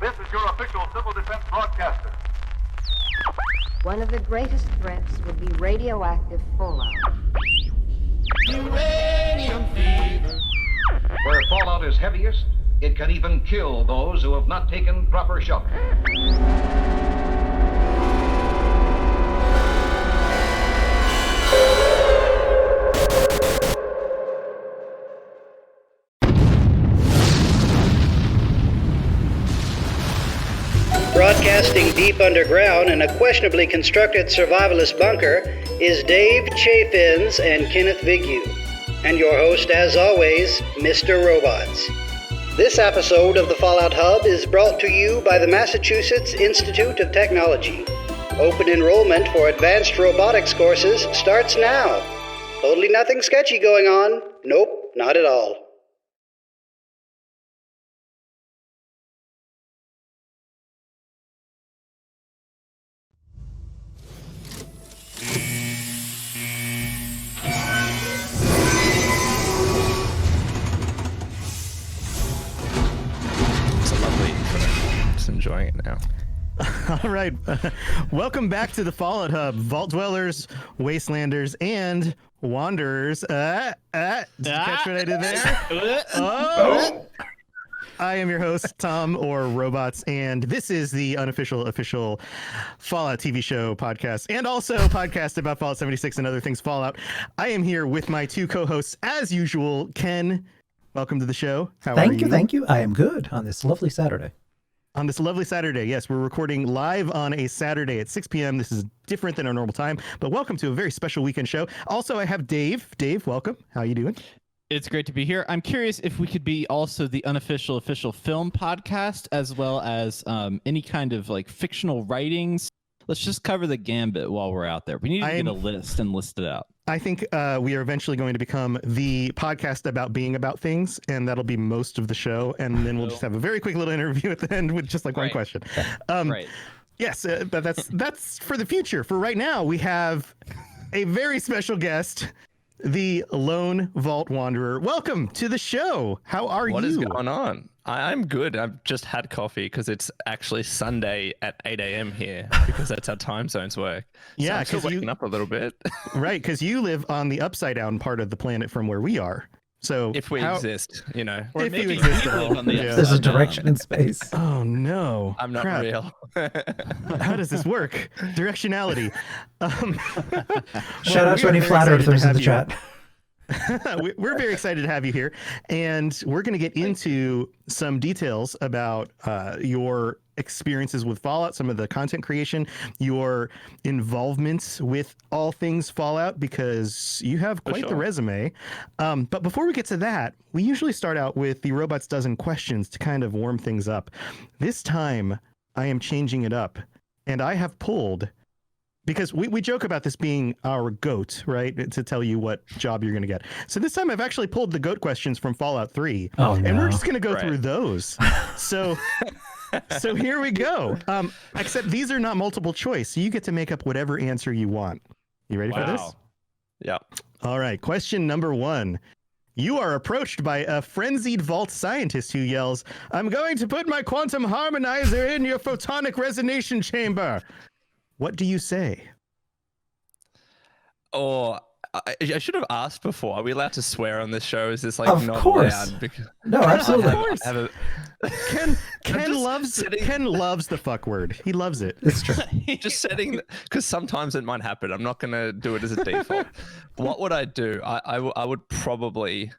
This is your official civil defense broadcaster. One of the greatest threats would be radioactive fallout. Uranium fever. Where fallout is heaviest, it can even kill those who have not taken proper shelter. Broadcasting deep underground in a questionably constructed survivalist bunker is Dave CHAFINZ and KENNETH VIGUE, and your host, as always, Mr. Robots. This episode of the Fallout Hub is brought to you by the Massachusetts Institute of Technology. Open enrollment for advanced robotics courses starts now. Totally nothing sketchy going on. Nope, not at all. Enjoying it now. All right. Welcome back to the Fallout Hub. Vault Dwellers, Wastelanders, and Wanderers. Did you catch what I did there? Oh. I am your host, Tom, or Robots, and this is the unofficial, official Fallout TV show podcast, and also podcast about Fallout 76 and other things Fallout. I am here with my two co-hosts, as usual. Ken, welcome to the show. How are you? Thank you. I am good on this lovely Saturday. On this lovely Saturday, yes, we're recording live on a Saturday at 6 p.m. This is different than our normal time, but welcome to a very special weekend show. Also, I have Dave. Dave, welcome. How you doing? It's great to be here. I'm curious if we could be also the unofficial official film podcast, as well as any kind of like fictional writings. Let's just cover the gambit while we're out there. We need to get a list and list it out. I think we are eventually going to become the podcast about being about things, and that'll be most of the show. And then we'll just have a very quick little interview at the end with just like one question. Right. Yes, but that's for the future. For right now, we have a very special guest, the Lone Vault Wanderer. Welcome to the show. How are you? What is going on? I'm good. I've just had coffee because it's actually Sunday at 8 a.m. here because that's how time zones work. Yeah, because so I'm still waking up a little bit. Right, because you live on the upside down part of the planet from where we are. So if we exist, you know, or if maybe you exist, live on the there's a direction in space. Oh no, I'm not real. How does this work? Directionality. Shout out to any flat earthers in the chat. We're very excited to have you here, and we're going to get into some details about your experiences with Fallout, some of the content creation, your involvement with all things Fallout, because you have quite the resume. But before we get to that, we usually start out with the Robots Dozen questions to kind of warm things up. This time, I am changing it up, and I have pulled... Because we joke about this being our GOAT, right? To tell you what job you're going to get. So this time I've actually pulled the GOAT questions from Fallout 3. Oh, no. And we're just going to go through those. So here we go. Except these are not multiple choice. So you get to make up whatever answer you want. You ready for this? Yeah. All right. Question number 1. You are approached by a frenzied vault scientist who yells, "I'm going to put my quantum harmonizer in your photonic resonation chamber." What do you say? Or I should have asked before. Are we allowed to swear on this show? Is this like of not course. allowed? Because No, absolutely. Of course. Ken loves the fuck word. He loves it. It's true. Just setting, because sometimes it might happen. I'm not going to do it as a default. What would I do? I would probably...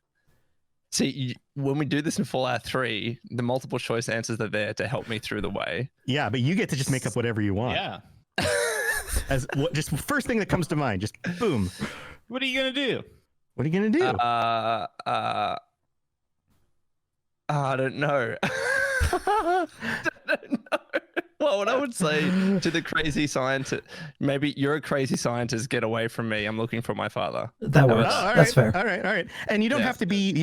See, when we do this in Fallout 3, the multiple choice answers are there to help me through the way. Yeah, but you get to just make up whatever you want. Yeah. Just first thing that comes to mind, just boom. What are you gonna do? What are you gonna do? I don't know. I don't know. Well, what I would say to the crazy scientist, maybe you're a crazy scientist, get away from me. I'm looking for my father. That works. That's fair. All right. And you don't have to be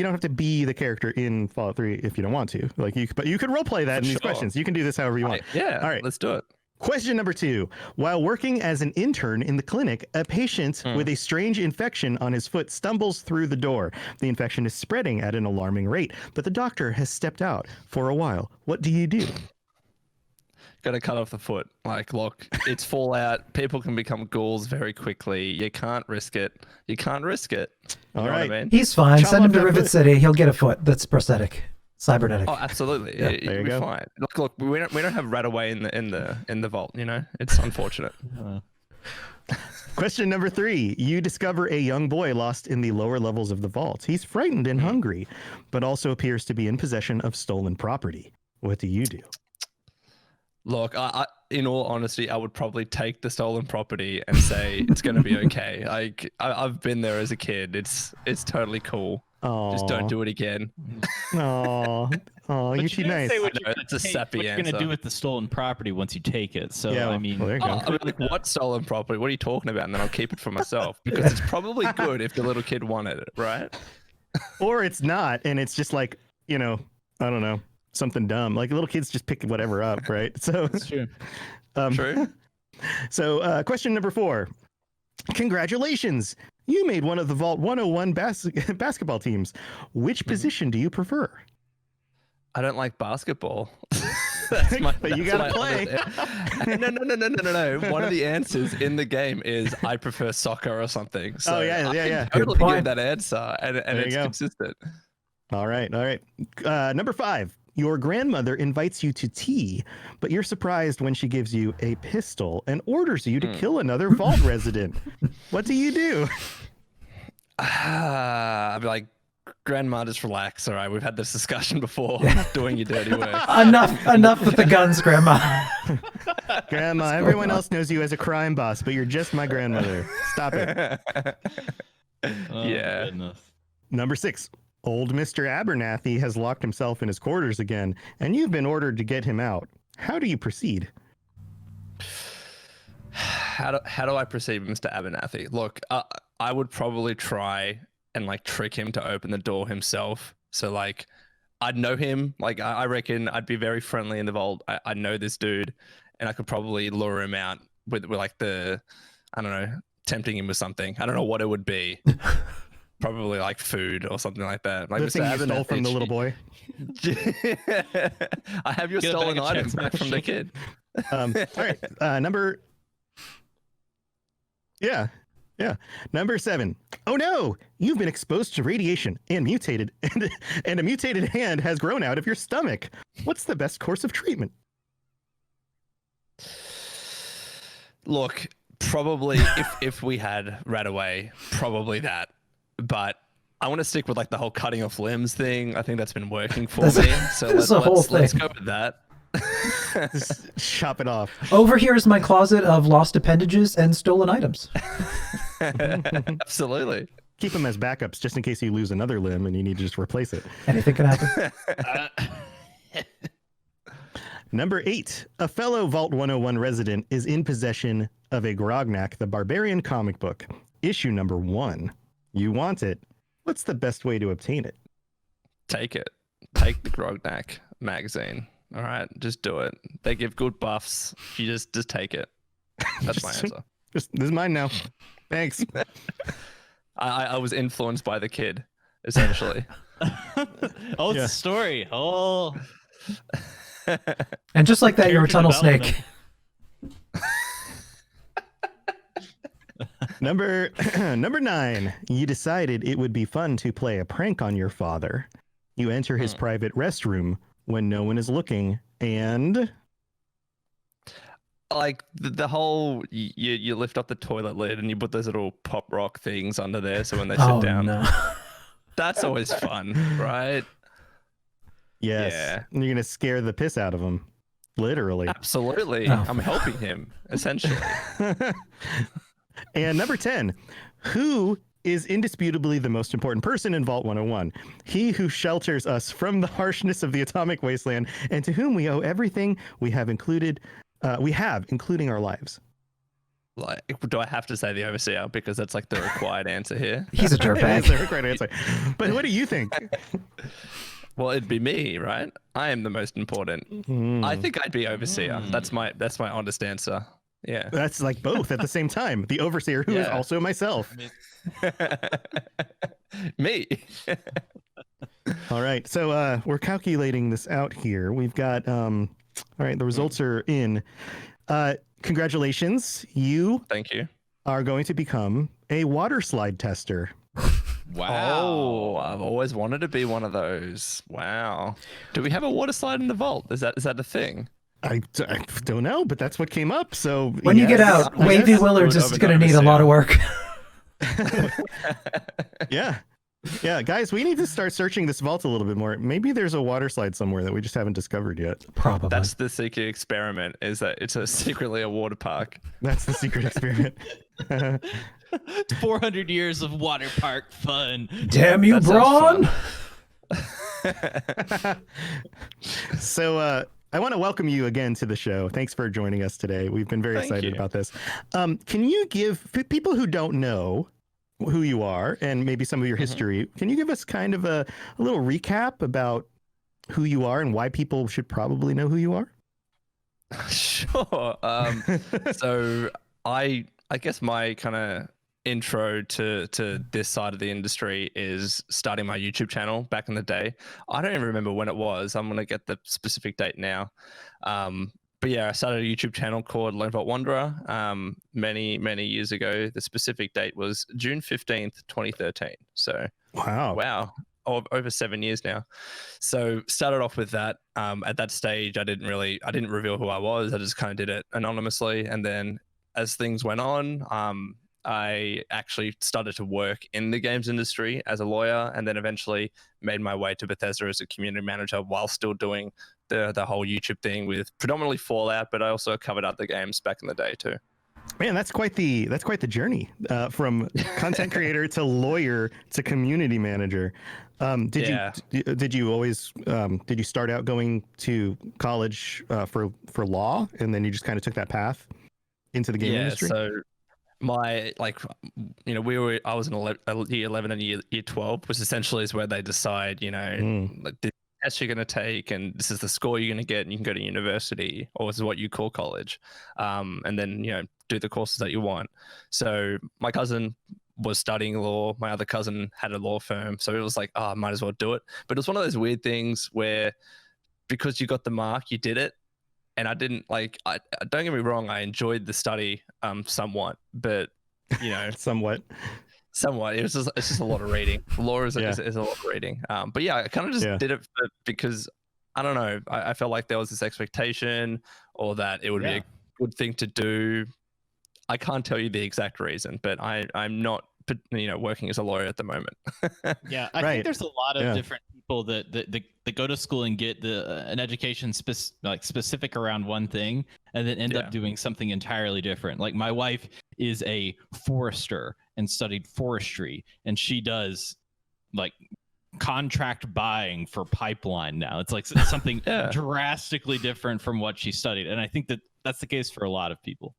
the character in Fallout 3 if you don't want to. But you could role play that in these questions. You can do this however you want. Yeah. All right. Let's do it. Question number 2. While working as an intern in the clinic, a patient with a strange infection on his foot stumbles through the door. The infection is spreading at an alarming rate, but the doctor has stepped out for a while. What do you do? Got to cut off the foot. Like, look, it's Fallout. People can become ghouls very quickly. You can't risk it. You can't risk it. All know right. what I mean? He's fine. Chop Send him off to that Rivet foot. City. He'll get a foot that's prosthetic, cybernetic. Oh, absolutely. Yeah, You'll there you be go. fine. Look, we don't have Rataway in the vault. You know, it's unfortunate. Question number 3. You discover a young boy lost in the lower levels of the vault. He's frightened and hungry, but also appears to be in possession of stolen property. What do you do? Look, I, in all honesty, I would probably take the stolen property and say it's going to be okay. Like, I've been there as a kid. It's totally cool. Just don't do it again. Oh, you're too nice. Say what I know, it's a sappy what you're gonna answer. do with the stolen property once you take it. So Yeah, I mean, well, there you go. I'll be like, what stolen property? What are you talking about? And then I'll keep it for myself because it's probably good if the little kid wanted it, right? Or it's not, and it's just like, I don't know, something dumb. Like little kids just pick whatever up, right? So that's true. True. So question number 4. Congratulations. You made one of the Vault 101 basketball teams. Which position do you prefer? I don't like basketball. That's But you gotta play. No. One of the answers in the game is I prefer soccer or something. So yeah. I Good totally point. give that answer, and it's go. consistent. All right. Number 5. Your grandmother invites you to tea, but you're surprised when she gives you a pistol and orders you to kill another Vault resident. What do you do? I'd be like, Grandma, just relax. All right, we've had this discussion before. I'm not doing your dirty work. Enough with the guns, Grandma. Grandma, everyone else knows you as a crime boss, but you're just my grandmother. Stop it. Oh, Yeah. goodness. Number 6. Old Mr. Abernathy has locked himself in his quarters again, and you've been ordered to get him out. How do you proceed? How do I proceed with Mr. Abernathy? Look, I would probably try and like trick him to open the door himself. So like, I'd know him. Like, I reckon I'd be very friendly in the vault. I know this dude, and I could probably lure him out with like I don't know, tempting him with something. I don't know what it would be. Probably like food or something like that. Like The thing you stole from the little boy. I have your Get a stolen bag of items chips. back from the kid. All right. Number 7. Oh no! You've been exposed to radiation and mutated, and a mutated hand has grown out of your stomach. What's the best course of treatment? Look, probably if we had Rataway, probably that. But I want to stick with like the whole cutting off limbs thing. I think that's been working for That's me. So that's the whole let's thing. go with that. Just chop it off. Over here is my closet of lost appendages and stolen items. Absolutely. Keep them as backups just in case you lose another limb and you need to just replace it. Anything can happen. Number 8. A fellow Vault 101 resident is in possession of a Grognak the Barbarian comic book. Issue number 1. You want it. What's the best way to obtain it? Take it. Take the Grognak magazine. All right, just do it. They give good buffs. You just take it. That's my answer. This is mine now. Thanks. I was influenced by the kid, essentially. Oh, it's Yeah. a story. Oh, And just like that, you're a Character tunnel snake. Number 9. You decided it would be fun to play a prank on your father. You enter his private restroom when no one is looking, and Like the whole you lift up the toilet lid and you put those little pop rock things under there, so when they sit Oh down, no. that's always fun, right? yes, Yeah. you're gonna scare the piss out of him, literally. Absolutely. Oh. I'm helping him, essentially. And number 10. Who is indisputably the most important person in Vault 101? He who shelters us from the harshness of the atomic wasteland, and to whom we owe everything we have, including our lives. Like, do I have to say the overseer because that's like the required answer here? He's a That is dirtbag. the required answer. But what do you think? Well, it'd be me, right? I am the most important. I think I'd be overseer. That's my honest answer. Yeah. That's like both at the same time. The overseer, who is Yeah. also myself. Me. All right. So we're calculating this out here. We've got All right, the results are in. Congratulations. You Thank you. are going to become a water slide tester. Wow. Oh, I've always wanted to be one of those. Wow. Do we have a water slide in the vault? Is that a thing? I don't know, but that's what came up. So When you get out, I Wavy guess. Willards is Over going to need a notice, lot yeah. of work. Yeah, guys, we need to start searching this vault a little bit more. Maybe there's a water slide somewhere that we just haven't discovered yet. Probably. That's the secret experiment, is that it's secretly a water park. That's the secret experiment. 400 years of water park fun. Damn you, That sounds Braun! So I want to welcome you again to the show. Thanks for joining us today. We've been very Thank excited you. about this. Can you give people who don't know who you are and maybe some of your history, can you give us kind of a little recap about who you are and why people should probably know who you are? Sure. So I guess my kind of intro to this side of the industry is starting my YouTube channel back in the day. I don't even remember when it was. I'm gonna get the specific date now. But yeah, I started a YouTube channel called Lone Vault Wanderer many years ago. The specific date was June 15th, 2013. So wow. Over 7 years now. So started off with that. At that stage, I didn't reveal who I was. I just kind of did it anonymously. And then as things went on, I actually started to work in the games industry as a lawyer, and then eventually made my way to Bethesda as a community manager while still doing the whole YouTube thing with predominantly Fallout, but I also covered other games back in the day too. Man, that's quite the journey from content creator to lawyer to community manager. Did you always did you start out going to college for law, and then you just kind of took that path into the game industry? So my I was in year 11 and year 12, which essentially is where they decide, like this test you're going to take, and this is the score you're going to get, and you can go to university, or this is what you call college, and then do the courses that you want. So my cousin was studying law. My other cousin had a law firm, so it was like, I might as well do it. But it was one of those weird things where, because you got the mark, you did it. And I didn't don't get me wrong, I enjoyed the study somewhat, but somewhat. It's just a lot of reading. Law is a lot of reading. But yeah, I kind of just did it because I don't know. I felt like there was this expectation, or that it would be a good thing to do. I can't tell you the exact reason, but I'm not working as a lawyer at the moment. Yeah, I think there's a lot of different people that go to school and get an education specific around one thing, and then end up doing something entirely different. Like my wife is a forester and studied forestry, and she does like contract buying for pipeline now. It's like something drastically different from what she studied, and I think that's the case for a lot of people.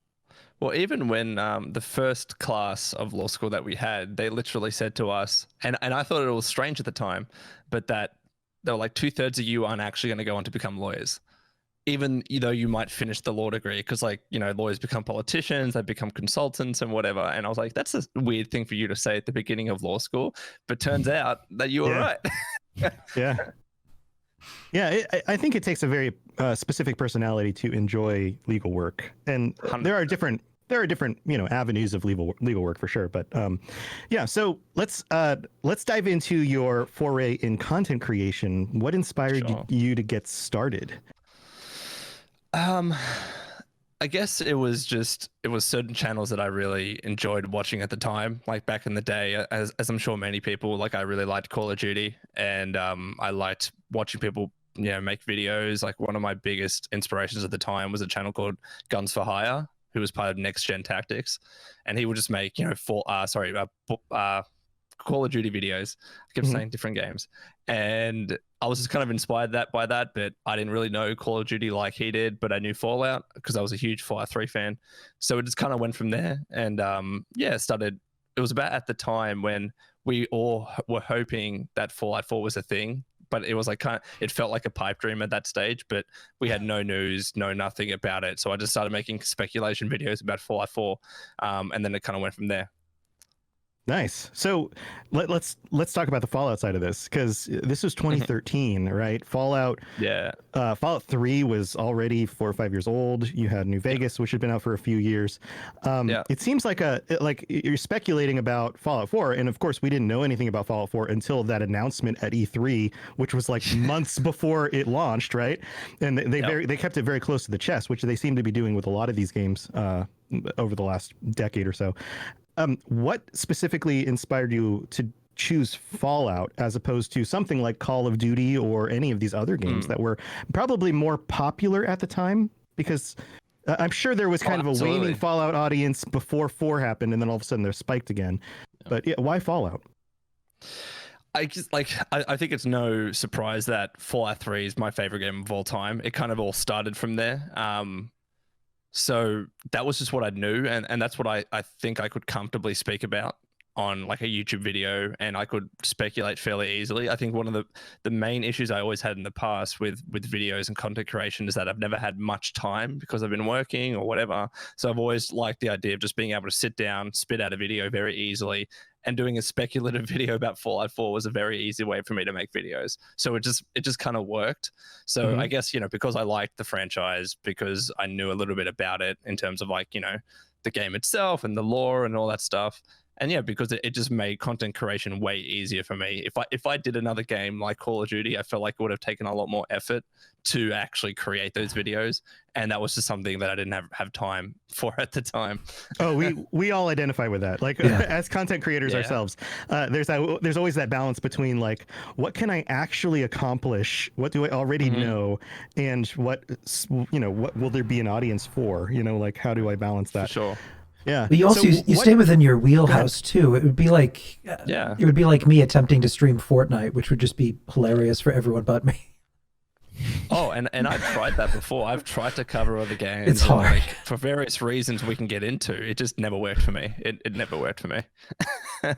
Well, even when the first class of law school that we had, they literally said to us, and I thought it was strange at the time, but that they were like 2/3 of you aren't actually going to go on to become lawyers, even though you might finish the law degree, because lawyers become politicians, they become consultants and whatever. And I was like, that's a weird thing for you to say at the beginning of law school, but turns out that you were right. I think it takes a very specific personality to enjoy legal work, and there are different avenues of legal work for sure. But so let's dive into your foray in content creation. What inspired you to get started? I guess it was certain channels that I really enjoyed watching at the time. Like back in the day, as I'm sure many people, like I really liked Call of Duty, and I liked watching people make videos. Like one of my biggest inspirations at the time was a channel called Guns for Hire, who was part of Next Gen Tactics, and he would just make Call of Duty videos. I kept saying different games, and I was just kind of inspired by that, but I didn't really know Call of Duty like he did, but I knew Fallout because I was a huge Fallout 3 fan. So it just kind of went from there, and started. It was about at the time when we all were hoping that Fallout 4 was a thing, but it was like it felt like a pipe dream at that stage, but we had no news, nothing about it. So I just started making speculation videos about Fallout 4, and then it kind of went from there. Nice. So let's talk about the Fallout side of this, because this was 2013, right? Fallout 3 was already 4 or 5 years old. You had New Vegas, which had been out for a few years. It seems like you're speculating about Fallout 4, and of course we didn't know anything about Fallout 4 until that announcement at E3, which was like months before it launched, right? And they kept it very close to the chest, which they seem to be doing with a lot of these games over the last decade or so. What specifically inspired you to choose Fallout as opposed to something like Call of Duty or any of these other games that were probably more popular at the time? Because I'm sure there was kind of a waning Fallout audience before 4 happened, and then all of a sudden they're spiked again. But yeah, why Fallout? I think it's no surprise that Fallout 3 is my favorite game of all time. It kind of all started from there. So that was just what I knew, and that's what I think I could comfortably speak about on like a YouTube video, and I could speculate fairly easily. I think one of the main issues I always had in the past with videos and content creation is that I've never had much time because I've been working or whatever. So I've always liked the idea of just being able to sit down, spit out a video very easily, and doing a speculative video about Fallout 4 was a very easy way for me to make videos. So it just kind of worked. So I guess, because I liked the franchise, because I knew a little bit about it in terms of like, the game itself and the lore and all that stuff. And yeah, because it just made content creation way easier for me. If I did another game like Call of Duty, I felt like it would have taken a lot more effort to actually create those videos, and that was just something that I didn't have time for at the time. Oh, we all identify with that. Like as content creators ourselves, there's always that balance between like, what can I actually accomplish? What do I already know? And what will there be an audience for? Like how do I balance that? For sure. Yeah. But you also you stay within your wheelhouse too. It would be like it would be like me attempting to stream Fortnite, which would just be hilarious for everyone but me. Oh, and I've tried that before. I've tried to cover other games. It's hard. Like, for various reasons we can get into. It just never worked for me. It never worked for me. Yeah.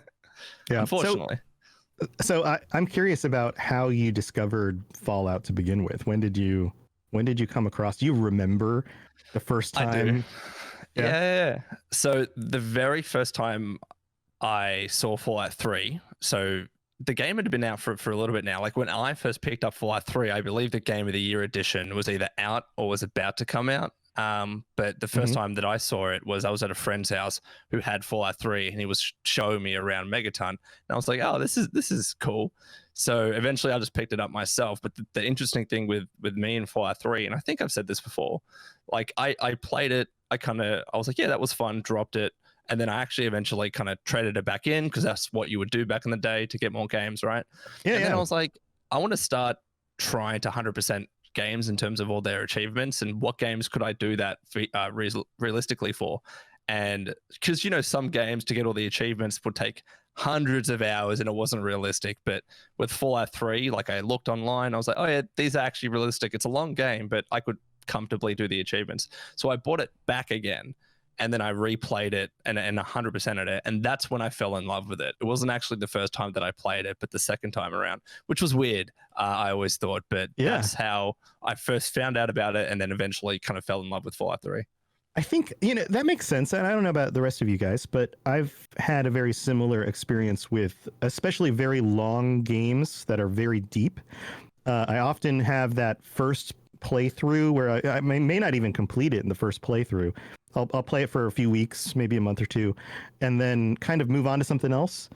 Unfortunately. So I'm curious about how you discovered Fallout to begin with. When did you come across? Do you remember the first time? I do. Yeah. So the very first time I saw Fallout 3, so the game had been out for a little bit now. Like when I first picked up Fallout 3, I believe the Game of the Year edition was either out or was about to come out. But the first time that I saw it was I was at a friend's house who had Fallout 3, and he was showing me around Megaton, and I was like, oh, this is cool. So eventually I just picked it up myself. But the interesting thing with me and Fallout 3, and I think I've said this before, like I played it, I was like, yeah, that was fun, dropped it. And then I actually eventually kind of traded it back in because that's what you would do back in the day to get more games, right? And then I was like, I want to start trying to 100% games in terms of all their achievements, and what games could I do that realistically for? And because, some games to get all the achievements would take hundreds of hours and it wasn't realistic. But with Fallout 3, like I looked online, I was like, oh yeah, these are actually realistic. It's a long game, but I could comfortably do the achievements. So I bought it back again, and then I replayed it and 100%ed it. And that's when I fell in love with it. It wasn't actually the first time that I played it, but the second time around, which was weird. I always thought, but that's how I first found out about it, and then eventually kind of fell in love with Fallout 3. I think, that makes sense. And I don't know about the rest of you guys, but I've had a very similar experience with especially very long games that are very deep. I often have that first playthrough where I may not even complete it in the first playthrough. I'll play it for a few weeks, maybe a month or two, and then kind of move on to something else.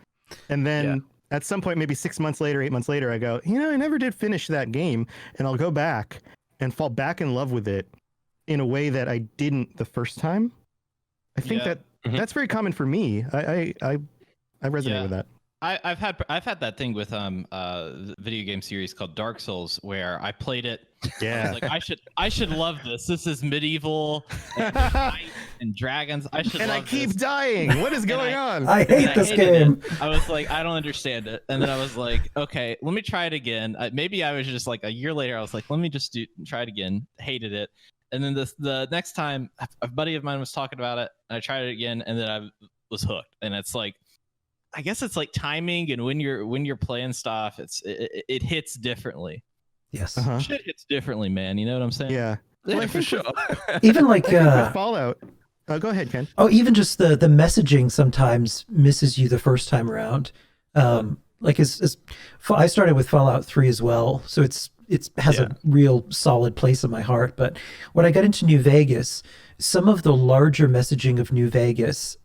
And then at some point, maybe 6 months later, 8 months later, I go, I never did finish that game. And I'll go back and fall back in love with it in a way that I didn't the first time. I think that's very common for me. I resonate with that. I've had that thing with video game series called Dark Souls, where I played it. Yeah, I was like, I should love this. This is medieval and dragons. I keep dying. What is going on? I hate this game. I was like, I don't understand it. And then I was like, okay, let me try it again. Maybe I was just like a year later. I was like, let me just try it again. Hated it. And then the next time, a buddy of mine was talking about it, and I tried it again, and then I was hooked. And it's like, I guess it's like timing, and when you're playing stuff, it hits differently. Yes, shit hits differently, man. You know what I'm saying? Yeah, Yeah, for sure. Even like with Fallout. Go ahead, Ken. Oh, even just the messaging sometimes misses you the first time around. Like I started with Fallout 3 as well, so it has a real solid place in my heart. But when I got into New Vegas, some of the larger messaging of New Vegas,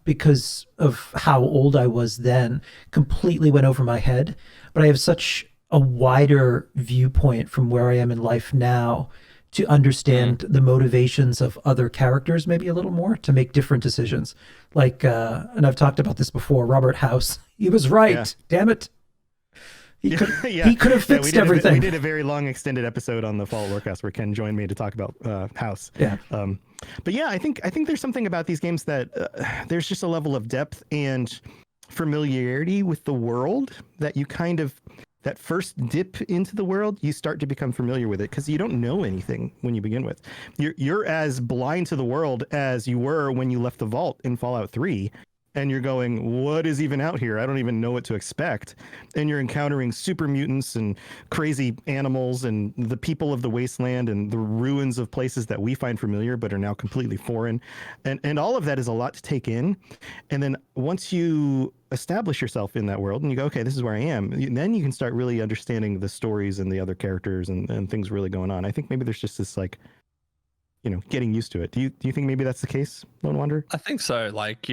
because of how old I was then, completely went over my head. But I have such a wider viewpoint from where I am in life now to understand the motivations of other characters maybe a little more, to make different decisions. Like, and I've talked about this before, Robert House. He was right. Yeah. Damn it. He could have fixed everything. We did a very long extended episode on the Fallout Lorecast where Ken joined me to talk about House. Yeah. But yeah, I think there's something about these games that there's just a level of depth and familiarity with the world that you kind of, that first dip into the world, you start to become familiar with it because you don't know anything when you begin with. You're as blind to the world as you were when you left the vault in Fallout 3. And you're going, what is even out here? I don't even know what to expect. And you're encountering super mutants and crazy animals and the people of the wasteland and the ruins of places that we find familiar but are now completely foreign. And all of that is a lot to take in. And then once you establish yourself in that world and you go, okay, this is where I am, then you can start really understanding the stories and the other characters and things really going on. I think maybe there's just this like, getting used to it. Do you think maybe that's the case, Lone Wanderer? I think so. Like,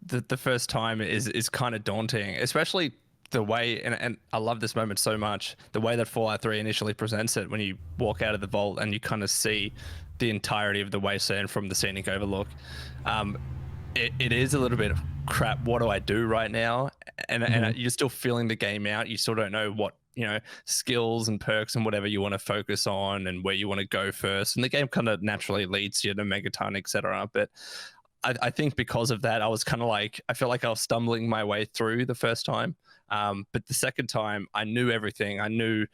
the first time is kind of daunting, especially the way, and I love this moment so much, the way that Fallout 3 initially presents it when you walk out of the vault and you kind of see the entirety of the wasteland from the scenic overlook. It is a little bit of crap. What do I do right now? And you're still feeling the game out. You still don't know what, skills and perks and whatever you want to focus on and where you want to go first. And the game kind of naturally leads you to Megaton, etc. But I think because of that, I was kind of like, I felt like I was stumbling my way through the first time. But the second time, I knew everything. I knew,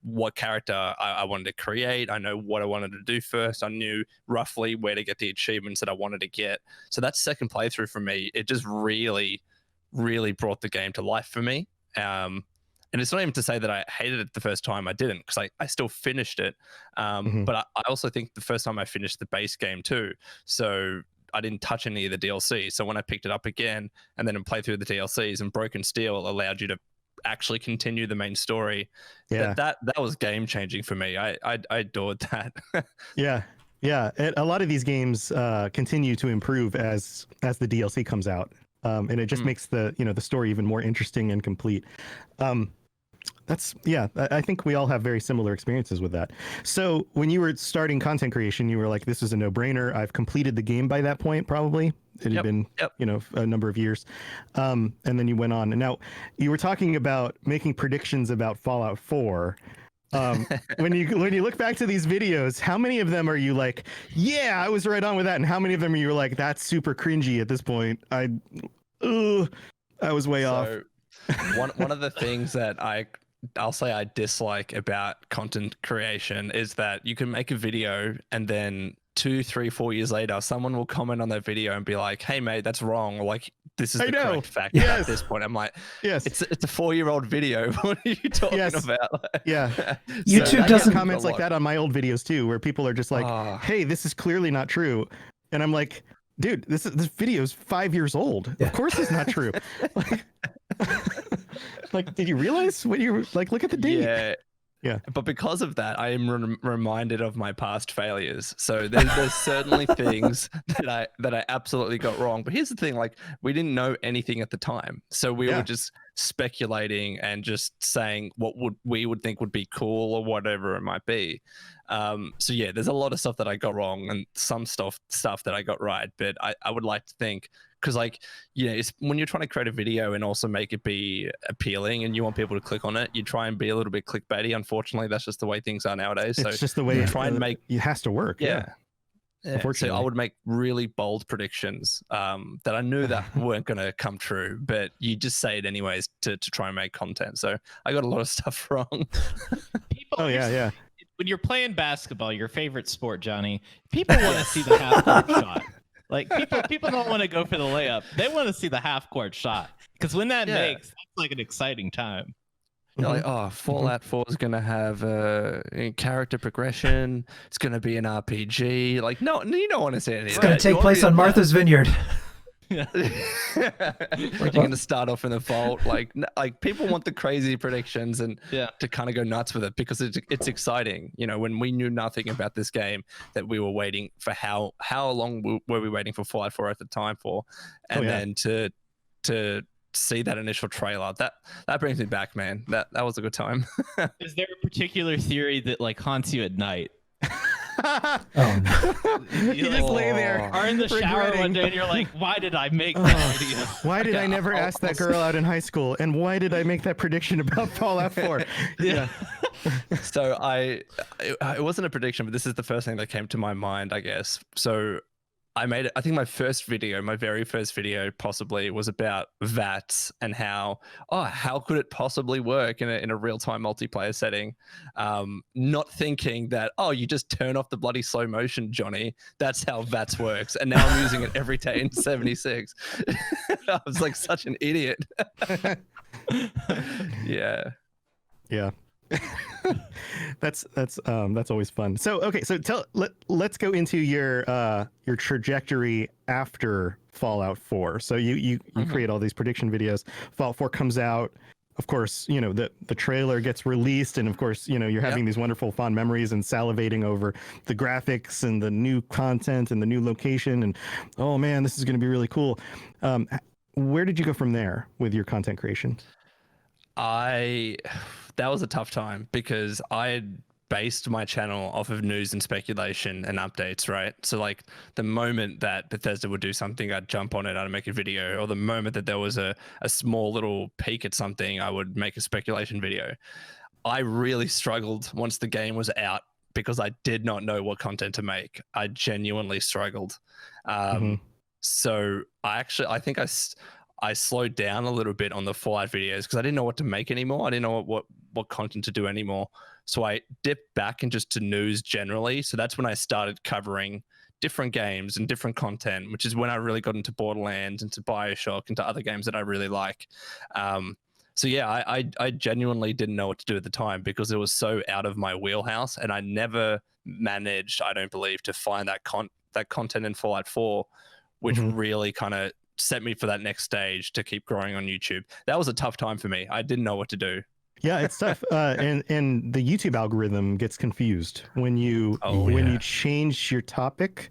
what character I wanted to create. I know what I wanted to do first. I knew roughly where to get the achievements that I wanted to get. So that second playthrough for me, it just really, really brought the game to life for me. And it's not even to say that I hated it the first time. I didn't, because I still finished it. But I also think the first time I finished the base game too. So I didn't touch any of the DLC. So when I picked it up again and then play through the DLCs, and Broken Steel allowed you to actually continue the main story, that was game changing for me. I adored that. Yeah. And a lot of these games continue to improve as the DLC comes out. And it just makes the story even more interesting and complete. I think we all have very similar experiences with that. So when you were starting content creation, you were like, this is a no-brainer. I've completed the game by that point, probably. It had been, a number of years. And then you went on. And now you were talking about making predictions about Fallout 4. When you look back to these videos, how many of them are you like, yeah, I was right on with that? And how many of them are you like, that's super cringy at this point? I was way off. One of the things that I'll say I dislike about content creation is that you can make a video and then 2, 3, 4 years later, someone will comment on that video and be like, hey mate, that's wrong. Or like, this is the correct fact at this point. I'm like, it's a 4-year-old video. What are you talking about? YouTube doesn't comments like that on my old videos too, where people are just like, hey, this is clearly not true. And I'm like, dude, this video is 5 years old. Of course it's not true. Like, did you realize when you like, look at the date? Yeah. But because of that, I am reminded of my past failures. So there's certainly things that I absolutely got wrong. But here's the thing, like, we didn't know anything at the time. So we were just speculating and just saying what we would think would be cool or whatever it might be. So yeah, there's a lot of stuff that I got wrong and some stuff that I got right. But I would like to think, because like, it's when you're trying to create a video and also make it be appealing and you want people to click on it, you try and be a little bit clickbaity. Unfortunately, that's just the way things are nowadays. It's just the way try and make it has to work. Unfortunately, so I would make really bold predictions that I knew that weren't going to come true, but you just say it anyways to try and make content. So I got a lot of stuff wrong. When you're playing basketball, your favorite sport, Johnny, people want to see the half-court shot. Like, people don't want to go for the layup. They want to see the half-court shot, because when that makes, that's like an exciting time. They're like, oh, Fallout 4 is going to have character progression. It's going to be an RPG. Like, no, you don't want to see any of that. It's going to take place on Martha's Vineyard. Yeah. You're going to start off in the vault. Like people want the crazy predictions and to kind of go nuts with it because it's exciting. You know, when we knew nothing about this game, that we were waiting for how long were we waiting for Fallout 4 at the time for, and then to see that initial trailer, that brings me back, man. That was a good time. Is there a particular theory that like haunts you at night? Oh no! You just lay there, are in the shower one day, and you're like, "Why did I make that video? Why did I never ask that girl out in high school? And why did I make that prediction about Fallout 4?" Yeah. So it wasn't a prediction, but this is the first thing that came to my mind, I guess. So I made it. I think my very first video possibly was about VATS and how could it possibly work in a real-time multiplayer setting? Not thinking that, you just turn off the bloody slow motion, Jonny. That's how VATS works. And now I'm using it every day in 76. I was like such an idiot. Yeah. Yeah. That's always fun. So okay, so let's go into your trajectory after Fallout 4. So you create all these prediction videos. Fallout 4 comes out. Of course, you know, the trailer gets released, and of course, you know, you're having these wonderful fond memories and salivating over the graphics and the new content and the new location, and oh man, this is going to be really cool. Where did you go from there with your content creation? That was a tough time because I had based my channel off of news and speculation and updates, right? So like the moment that Bethesda would do something, I'd jump on it, I'd make a video, or the moment that there was a small little peek at something, I would make a speculation video. I really struggled once the game was out because I did not know what content to make. I genuinely struggled. So I think I slowed down a little bit on the Fallout videos because I didn't know what to make anymore. I didn't know what content to do anymore. So I dipped back into just to news generally. So that's when I started covering different games and different content, which is when I really got into Borderlands, into BioShock, into other games that I really like. So yeah, I genuinely didn't know what to do at the time because it was so out of my wheelhouse, and I never managed, I don't believe, to find that content in Fallout 4, which really kind of set me for that next stage to keep growing on YouTube. That was a tough time for me. I didn't know what to do. Yeah, it's tough. And the YouTube algorithm gets confused when you change your topic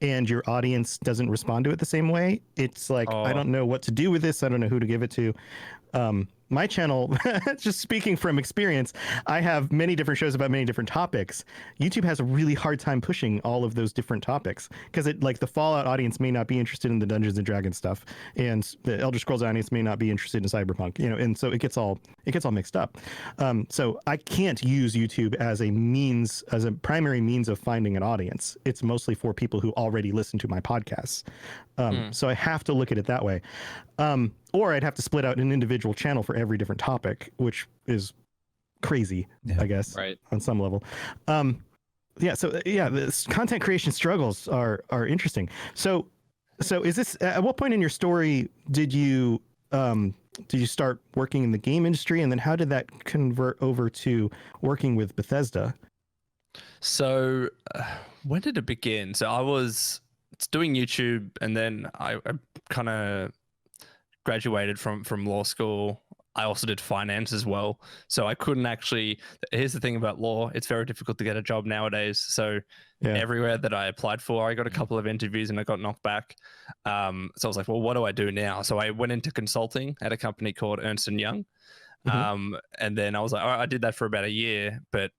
and your audience doesn't respond to it the same way. It's like, I don't know what to do with this. I don't know who to give it to. My channel, just speaking from experience, I have many different shows about many different topics. YouTube has a really hard time pushing all of those different topics because the Fallout audience may not be interested in the Dungeons and Dragons stuff, and the Elder Scrolls audience may not be interested in Cyberpunk, you know, and so it gets all mixed up. So I can't use YouTube as a primary means of finding an audience. It's mostly for people who already listen to my podcasts. So I have to look at it that way. Or I'd have to split out an individual channel for every different topic, which is crazy, I guess, on some level. The content creation struggles are interesting. So is this, at what point in your story did you start working in the game industry, and then how did that convert over to working with Bethesda? So when did it begin? So I was doing YouTube, and then I kind of graduated from law school. I also did finance as well. So I couldn't actually, here's the thing about law, it's very difficult to get a job nowadays. So everywhere that I applied for, I got a couple of interviews and I got knocked back. So I was like, well, what do I do now? So I went into consulting at a company called Ernst & Young. And then I was like, all right, I did that for about a year, but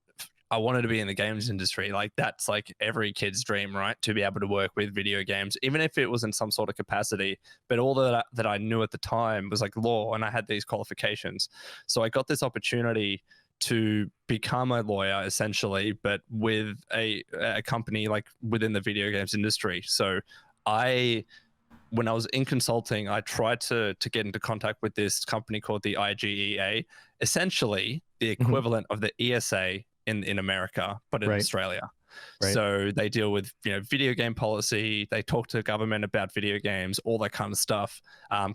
I wanted to be in the games industry. Like that's like every kid's dream, right? To be able to work with video games, even if it was in some sort of capacity. But all that I knew at the time was like law, and I had these qualifications. So I got this opportunity to become a lawyer essentially, but with a company like within the video games industry. So when I was in consulting, I tried to get into contact with this company called the IGEA, essentially the equivalent of the ESA in America, but in Australia. Right. So they deal with video game policy. They talk to government about video games, all that kind of stuff.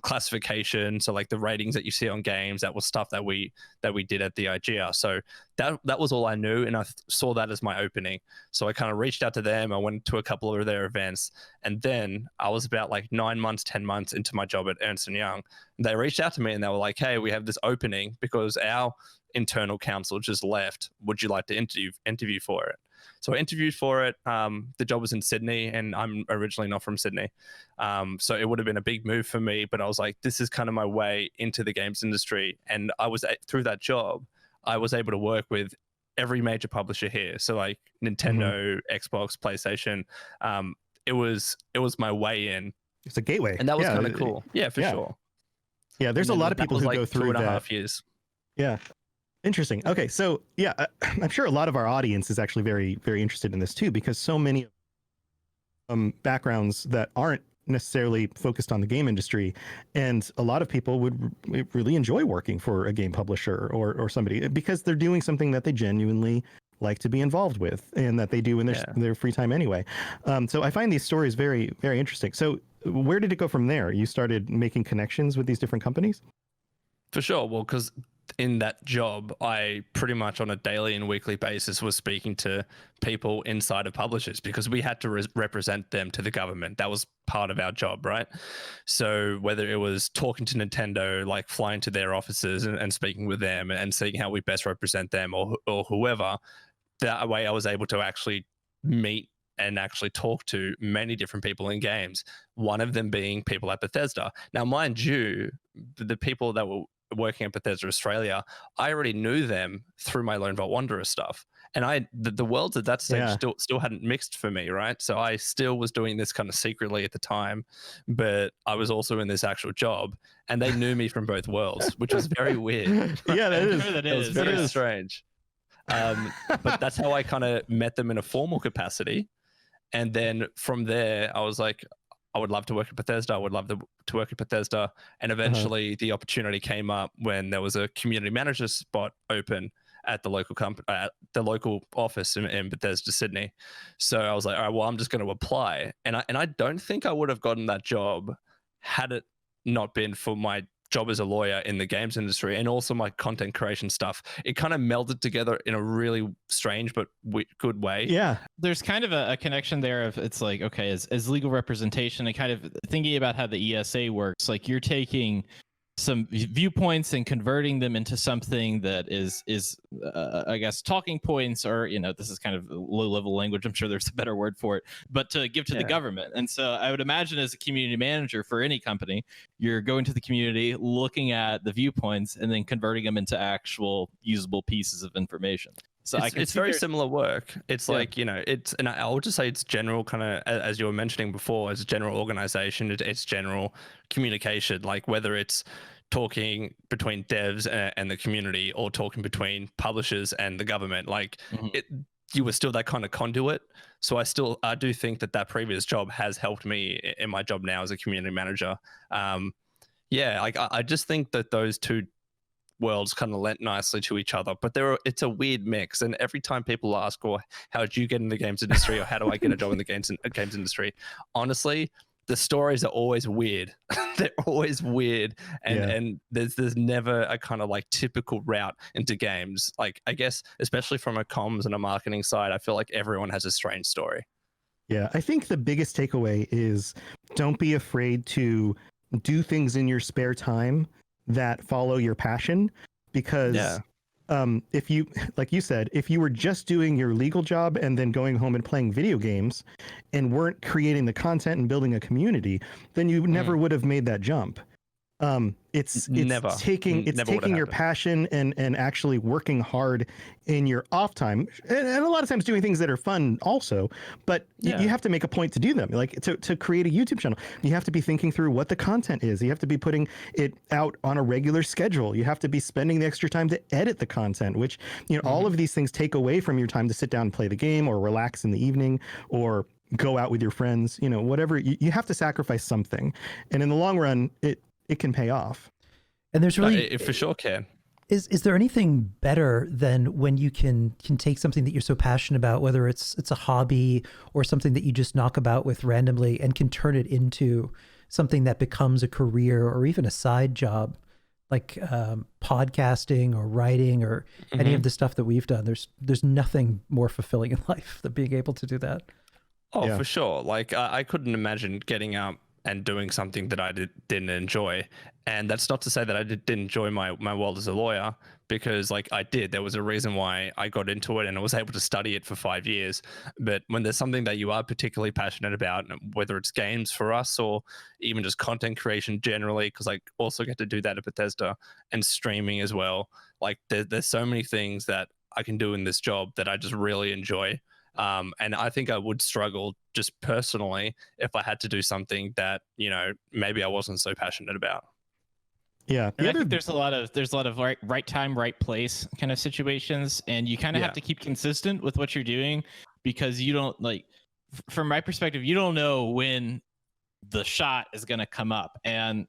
Classification, so like the ratings that you see on games, that was stuff that we did at the IGEA. So that was all I knew, and I saw that as my opening. So I kind of reached out to them. I went to a couple of their events, and then I was about like 9 months, 10 months into my job at Ernst & Young. They reached out to me and they were like, hey, we have this opening because our internal counsel just left. Would you like to interview for it? So I interviewed for it. The job was in Sydney, and I'm originally not from Sydney. So it would have been a big move for me, but I was like, this is kind of my way into the games industry. And I was through that job, I was able to work with every major publisher here. So like Nintendo, Xbox, PlayStation. It was my way in. It's a gateway. And that was kind of cool. Yeah, for sure. Yeah, there's a lot of people who go through 2.5 years. Yeah. Interesting. Okay, so yeah, I'm sure a lot of our audience is actually very, very interested in this too, because so many backgrounds that aren't necessarily focused on the game industry, and a lot of people would really enjoy working for a game publisher or somebody because they're doing something that they genuinely like to be involved with and that they do in their free time anyway. So I find these stories very, very interesting. So where did it go from there? You started making connections with these different companies? For sure. Well, because in that job, I pretty much on a daily and weekly basis was speaking to people inside of publishers because we had to represent them to the government. That was part of our job, right? So whether it was talking to Nintendo, like flying to their offices and speaking with them and seeing how we best represent them or whoever, that way I was able to actually meet and actually talk to many different people in games, one of them being people at Bethesda. Now, mind you, the people that were working at Bethesda Australia, I already knew them through my Lone Vault Wanderer stuff. And the worlds at that stage still hadn't mixed for me, right? So I still was doing this kind of secretly at the time, but I was also in this actual job, and they knew me from both worlds, which was very weird. Yeah, that is. It was very strange. But that's how I kind of met them in a formal capacity. And then from there, I was like, I would love to work at Bethesda. I would love to work at Bethesda. And eventually the opportunity came up when there was a community manager spot open at the local the local office in Bethesda, Sydney. So I was like, all right, well, I'm just going to apply. And I don't think I would have gotten that job had it not been for my job as a lawyer in the games industry and also my content creation stuff. It kind of melded together in a really strange but good way. Yeah. There's kind of a connection there of it's like, okay, as legal representation and kind of thinking about how the ESA works, like you're taking some viewpoints and converting them into something that is I guess talking points, or this is kind of low level language, I'm sure there's a better word for it, but to give to the government. And so I would imagine as a community manager for any company, you're going to the community, looking at the viewpoints and then converting them into actual usable pieces of information. So it's very similar work. It's like, and I'll just say it's general kind of, as you were mentioning before, as a general organization, it's general communication, like whether it's talking between devs and the community or talking between publishers and the government, like you were still that kind of conduit. So I do think that previous job has helped me in my job now as a community manager. I just think that those two worlds kind of lent nicely to each other, but it's a weird mix. And every time people ask, well, how did you get in the games industry, or how do I get a job in the games industry? Honestly, the stories are always weird. They're always weird, and there's never a kind of like typical route into games. Like, I guess especially from a comms and a marketing side, I feel like everyone has a strange story. Yeah, I think the biggest takeaway is don't be afraid to do things in your spare time that follow your passion, because if you, like you said, if you were just doing your legal job and then going home and playing video games and weren't creating the content and building a community, then you never would have made that jump. It's taking your passion and actually working hard in your off time, and a lot of times doing things that are fun also, but you have to make a point to do them. Like to create a YouTube channel, you have to be thinking through what the content is. You have to be putting it out on a regular schedule. You have to be spending the extra time to edit the content, which, all of these things take away from your time to sit down and play the game or relax in the evening or go out with your friends, whatever. You have to sacrifice something, and in the long run, it can pay off. And there's really, it for sure can. Is there anything better than when you can take something that you're so passionate about, whether it's a hobby or something that you just knock about with randomly, and can turn it into something that becomes a career or even a side job, like podcasting or writing or any of the stuff that we've done? There's nothing more fulfilling in life than being able to do that. Oh, for sure. Like I couldn't imagine getting up and doing something that I didn't enjoy. And that's not to say that I didn't enjoy my world as a lawyer, because like I did. There was a reason why I got into it and I was able to study it for 5 years. But when there's something that you are particularly passionate about, whether it's games for us or even just content creation generally, because I also get to do that at Bethesda, and streaming as well. Like there's so many things that I can do in this job that I just really enjoy. And I think I would struggle just personally if I had to do something that, maybe I wasn't so passionate about. Yeah. And I think there's a lot of right time, right place kind of situations, and you kind of have to keep consistent with what you're doing, because you don't, like, from my perspective, you don't know when the shot is going to come up. And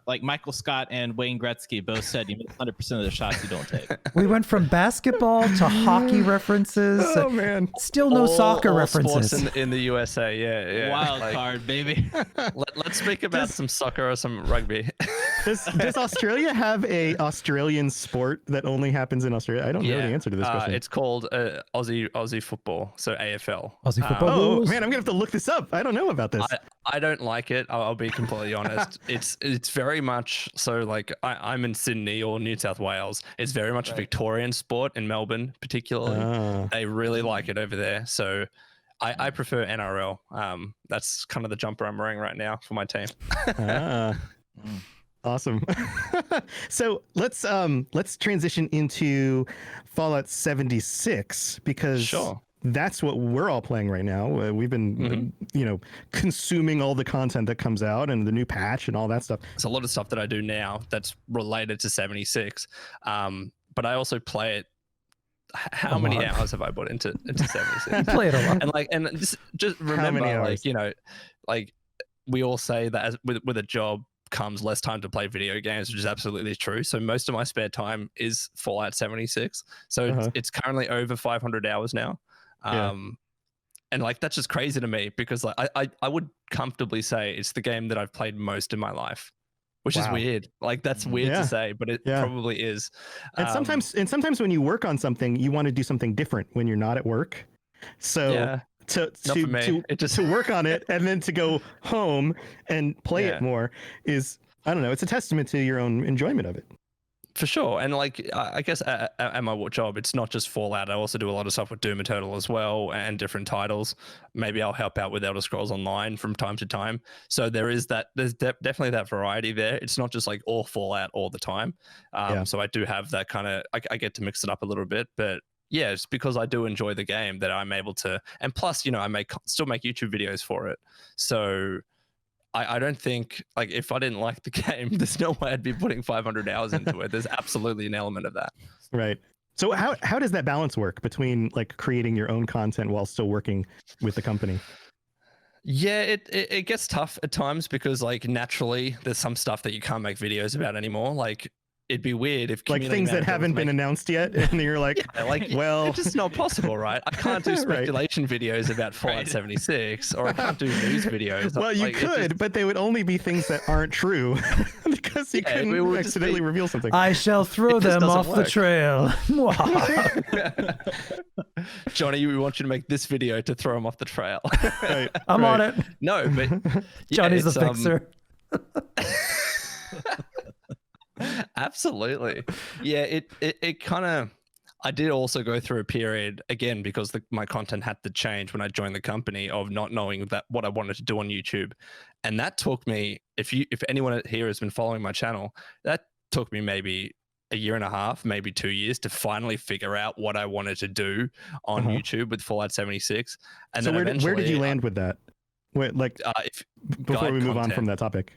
like Michael Scott and Wayne Gretzky both said, you miss 100% of the shots you don't take. We went from basketball to hockey references. Oh man, still no soccer references sports in the USA. Yeah. Wild card, baby. Let's speak about some soccer or some rugby. Does Australia have a Australian sport that only happens in Australia? I don't know the answer to this question. It's called Aussie football, so AFL. Aussie football. Oh man, I'm gonna have to look this up. I don't know about this. I don't like it. I'll be completely honest. It's very much so, like I'm in Sydney or New South Wales. It's very much a Victorian sport in Melbourne, particularly. They really like it over there. So I prefer NRL. That's kind of the jumper I'm wearing right now for my team. Awesome. So let's transition into Fallout 76, because that's what we're all playing right now. We've been, consuming all the content that comes out and the new patch and all that stuff. It's a lot of stuff that I do now that's related to 76. But I also play it. How many hours have I put into 76? You play it a lot. And just remember, like we all say that with a job comes less time to play video games, which is absolutely true. So most of my spare time is Fallout 76. So it's currently over 500 hours now. And like that's just crazy to me, because like I would comfortably say it's the game that I've played most in my life, which is weird. Like that's weird to say, but it probably is. And sometimes when you work on something, you want to do something different when you're not at work. So to work on it and then to go home and play it more is, I don't know, it's a testament to your own enjoyment of it. For sure. And like, I guess at my job, it's not just Fallout. I also do a lot of stuff with Doom Eternal as well, and different titles. Maybe I'll help out with Elder Scrolls Online from time to time. So there's definitely that variety there. It's not just like all Fallout all the time. So I do have that kind of, I get to mix it up a little bit, but yeah, it's because I do enjoy the game that I'm able to, and plus, I still make YouTube videos for it. So I don't think, like, if I didn't like the game, there's no way I'd be putting 500 hours into it. There's absolutely an element of that. Right. So how does that balance work between like creating your own content while still working with the company? Yeah, it gets tough at times, because like naturally there's some stuff that you can't make videos about anymore. Like it'd be weird if like things that haven't been announced yet, and you're like, well, it's just not possible, right? I can't do speculation videos about Fallout 76, or I can't do news videos. Well, you could, but they would only be things that aren't true, because you couldn't accidentally reveal something. I shall throw them off the trail. Johnny, we want you to make this video to throw them off the trail. I'm on it. No, but Johnny's the fixer. Absolutely. Yeah, it kind of, I did also go through a period, again, because my content had to change when I joined the company, of not knowing that what I wanted to do on YouTube. And that took me, if anyone here has been following my channel, that took me maybe a year and a half, maybe 2 years to finally figure out what I wanted to do on YouTube with Fallout 76. And so then where did you land with that? Before we move on from that topic.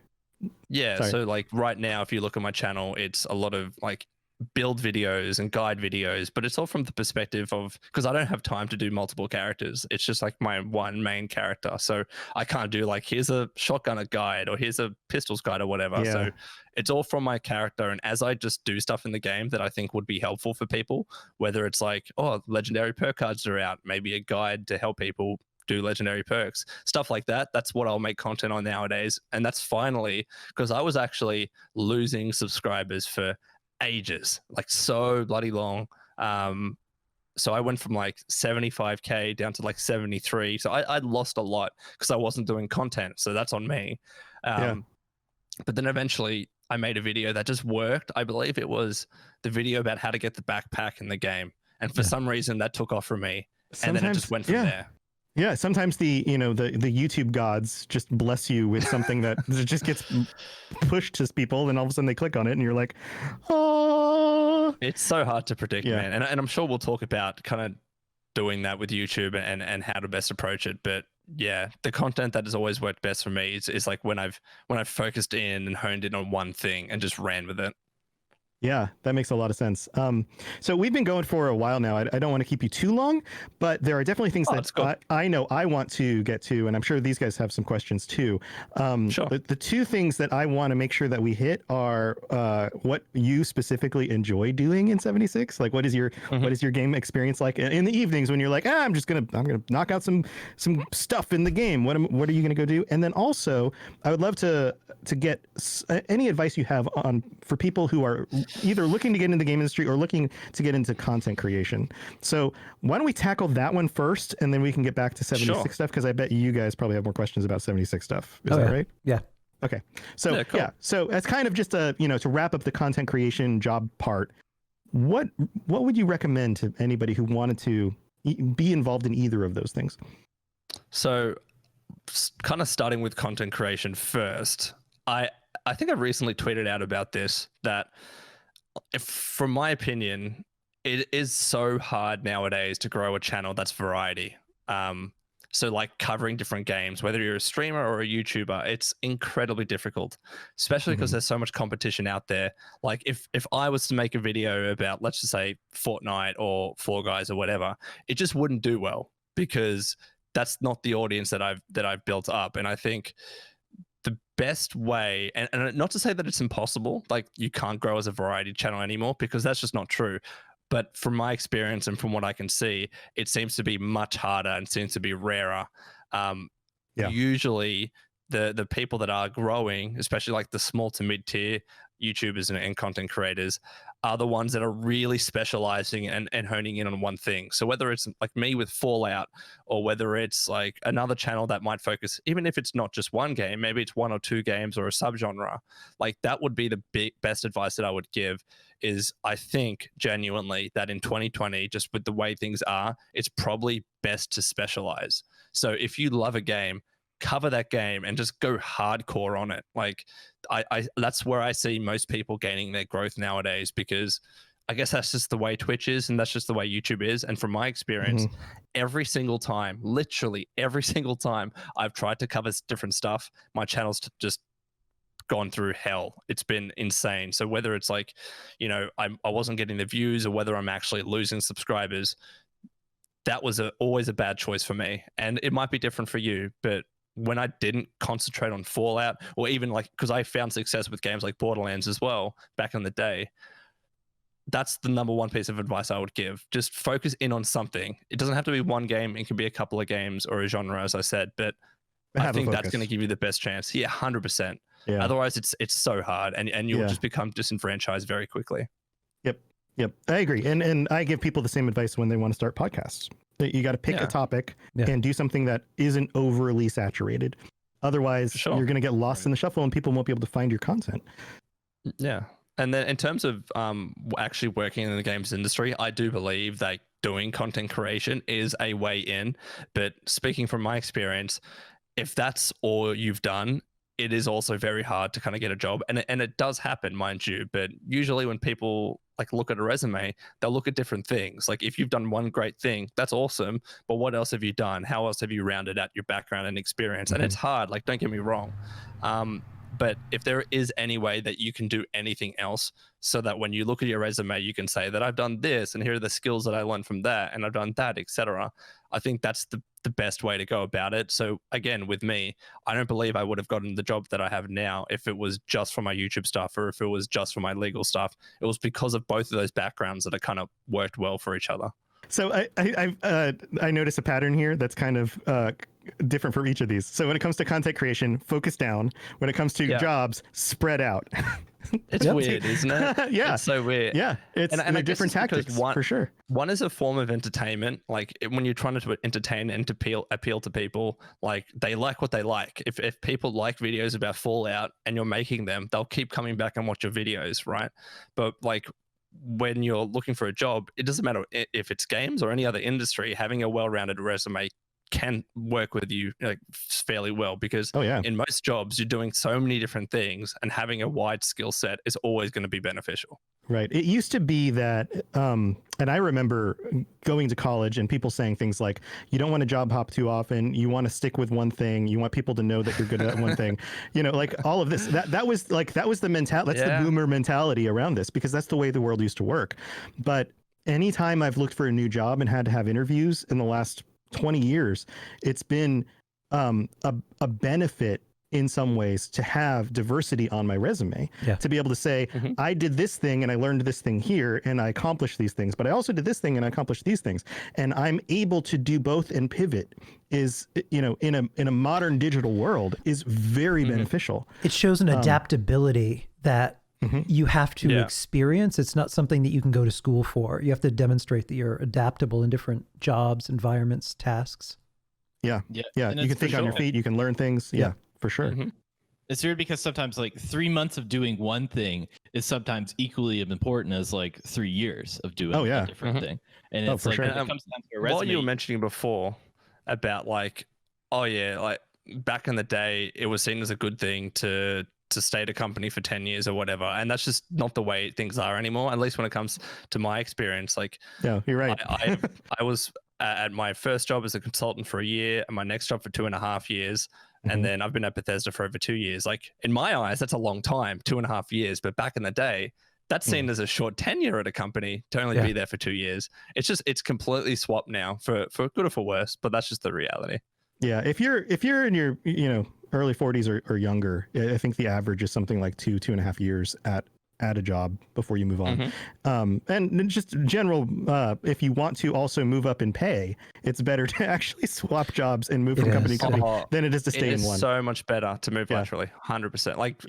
Yeah, so like right now, if you look at my channel, it's a lot of like build videos and guide videos, but it's all from the perspective of, because I don't have time to do multiple characters. It's just like my one main character. So I can't do like, here's a shotgunner guide or here's a pistols guide or whatever. Yeah. So it's all from my character. And as I just do stuff in the game that I think would be helpful for people, whether it's like, oh, legendary perk cards are out, maybe a guide to help people do legendary perks, stuff like that. That's what I'll make content on nowadays. And that's finally, because I was actually losing subscribers for ages, like so bloody long. So I went from like 75k down to like 73. So I lost a lot because I wasn't doing content. So that's on me. But then eventually I made a video that just worked. I believe it was the video about how to get the backpack in the game. And for some reason that took off from me. And then it just went from there. Yeah, sometimes the YouTube gods just bless you with something that just gets pushed to people, and all of a sudden they click on it, and you're like, oh. It's so hard to predict, man. And I'm sure we'll talk about kind of doing that with YouTube and how to best approach it. But yeah, the content that has always worked best for me is like when I've focused in and honed in on one thing and just ran with it. Yeah, that makes a lot of sense. So we've been going for a while now. I don't want to keep you too long, but there are definitely things that I know I want to get to, and I'm sure these guys have some questions too. Sure. The two things that I want to make sure that we hit are what you specifically enjoy doing in 76. Like, what is your game experience like in the evenings when you're like, I'm gonna knock out some stuff in the game. What are you gonna go do? And then also, I would love to get any advice you have for people who are either looking to get into the game industry or looking to get into content creation. So why don't we tackle that one first, and then we can get back to 76 stuff, because I bet you guys probably have more questions about 76 stuff. Is that right? Yeah. Okay. So so that's kind of just to wrap up the content creation job part. What would you recommend to anybody who wanted to be involved in either of those things? So kind of starting with content creation first, I think I recently tweeted out about this, that from my opinion, it is so hard nowadays to grow a channel that's variety. So like covering different games, whether you're a streamer or a YouTuber, it's incredibly difficult, especially because there's so much competition out there. Like if I was to make a video about, let's just say, Fortnite or Fall Guys or whatever, it just wouldn't do well, because that's not the audience that I've built up. And I think the best way, and not to say that it's impossible, like you can't grow as a variety channel anymore, because that's just not true. But from my experience and from what I can see, it seems to be much harder and seems to be rarer. Usually the people that are growing, especially like the small to mid-tier YouTubers and content creators, are the ones that are really specializing and honing in on one thing. So whether it's like me with Fallout, or whether it's like another channel that might focus, even if it's not just one game, maybe it's one or two games or a subgenre, like that would be the best advice that I would give. Is I think genuinely that in 2020, just with the way things are, it's probably best to specialize. So if you love a game, cover that game and just go hardcore on it. Like I that's where I see most people gaining their growth nowadays, because I guess that's just the way Twitch is, and that's just the way YouTube is. And from my experience, every single time, literally every single time I've tried to cover different stuff, my channel's just gone through hell. It's been insane. So whether it's like, I wasn't getting the views, or whether I'm actually losing subscribers, that was always a bad choice for me. And it might be different for you, but when I didn't concentrate on Fallout, or even like, because I found success with games like Borderlands as well back in the day, that's the number one piece of advice I would give. Just focus in on something. It doesn't have to be one game. It can be a couple of games or a genre, as I said, but I think that's going to give you the best chance. Yeah, 100%. Yeah. Otherwise, it's so hard, and you'll just become disenfranchised very quickly. Yep. I agree. And I give people the same advice when they want to start podcasts. You got to pick a topic and do something that isn't overly saturated. Otherwise, you're going to get lost in the shuffle, and people won't be able to find your content. Yeah. And then in terms of actually working in the games industry, I do believe that doing content creation is a way in. But speaking from my experience, if that's all you've done, it is also very hard to kind of get a job. And it does happen, mind you. But usually when people like look at a resume, they'll look at different things. Like if you've done one great thing, that's awesome. But what else have you done? How else have you rounded out your background and experience? And it's hard, like, don't get me wrong. But if there is any way that you can do anything else so that when you look at your resume, you can say that I've done this and here are the skills that I learned from that and I've done that, etc. I think that's the best way to go about it. So again, with me, I don't believe I would have gotten the job that I have now if it was just for my YouTube stuff or if it was just for my legal stuff. It was because of both of those backgrounds that it kind of worked well for each other. So I notice a pattern here that's kind of different for each of these. So when it comes to content creation, focus down. When it comes to jobs, spread out. It's weird, isn't it? Yeah, it's so weird. Yeah, it's and different tactics for sure. One is a form of entertainment. Like when you're trying to entertain and to appeal to people, like they like what they like. If people like videos about Fallout and you're making them, they'll keep coming back and watch your videos, right? But like when you're looking for a job, it doesn't matter if it's games or any other industry, having a well-rounded resume can work with you like fairly well because in most jobs you're doing so many different things and having a wide skill set is always going to be beneficial. Right. It used to be that, and I remember going to college and people saying things like, you don't want to job hop too often. You want to stick with one thing. You want people to know that you're good at one thing. You know, like all of this, that was the mentality. That's the boomer mentality around this, because that's the way the world used to work. But anytime I've looked for a new job and had to have interviews in the last 20 years, it's been a benefit in some ways to have diversity on my resume, to be able to say, I did this thing and I learned this thing here and I accomplished these things, but I also did this thing and I accomplished these things. And I'm able to do both and pivot is, you know, in a modern digital world is very beneficial. It shows an adaptability that you have to experience. It's not something that you can go to school for. You have to demonstrate that you're adaptable in different jobs, environments, tasks. Yeah. You can think on your feet. You can learn things. Yeah, for sure. It's weird because sometimes like 3 months of doing one thing is sometimes equally as important as like 3 years of doing a different thing. And it's like, when it comes down to a resume, what you were mentioning before about like, like back in the day, it was seen as a good thing to stay at a company for 10 years or whatever. And that's just not the way things are anymore, at least when it comes to my experience. Like, yeah, you're right. I was at my first job as a consultant for a year and my next job for 2.5 years. And then I've been at Bethesda for over 2 years. Like in my eyes, that's a long time, 2.5 years. But back in the day, that's seen as a short tenure at a company to only be there for 2 years. It's completely swapped now for good or for worse, but that's just the reality. Yeah. If you're in your, early 40s or younger, I think the average is something like 2.5 years at a job before you move on. And just general, if you want to also move up in pay, it's better to actually swap jobs and move from company to company than it is to stay in one. It's so much better to move laterally, 100%. Like,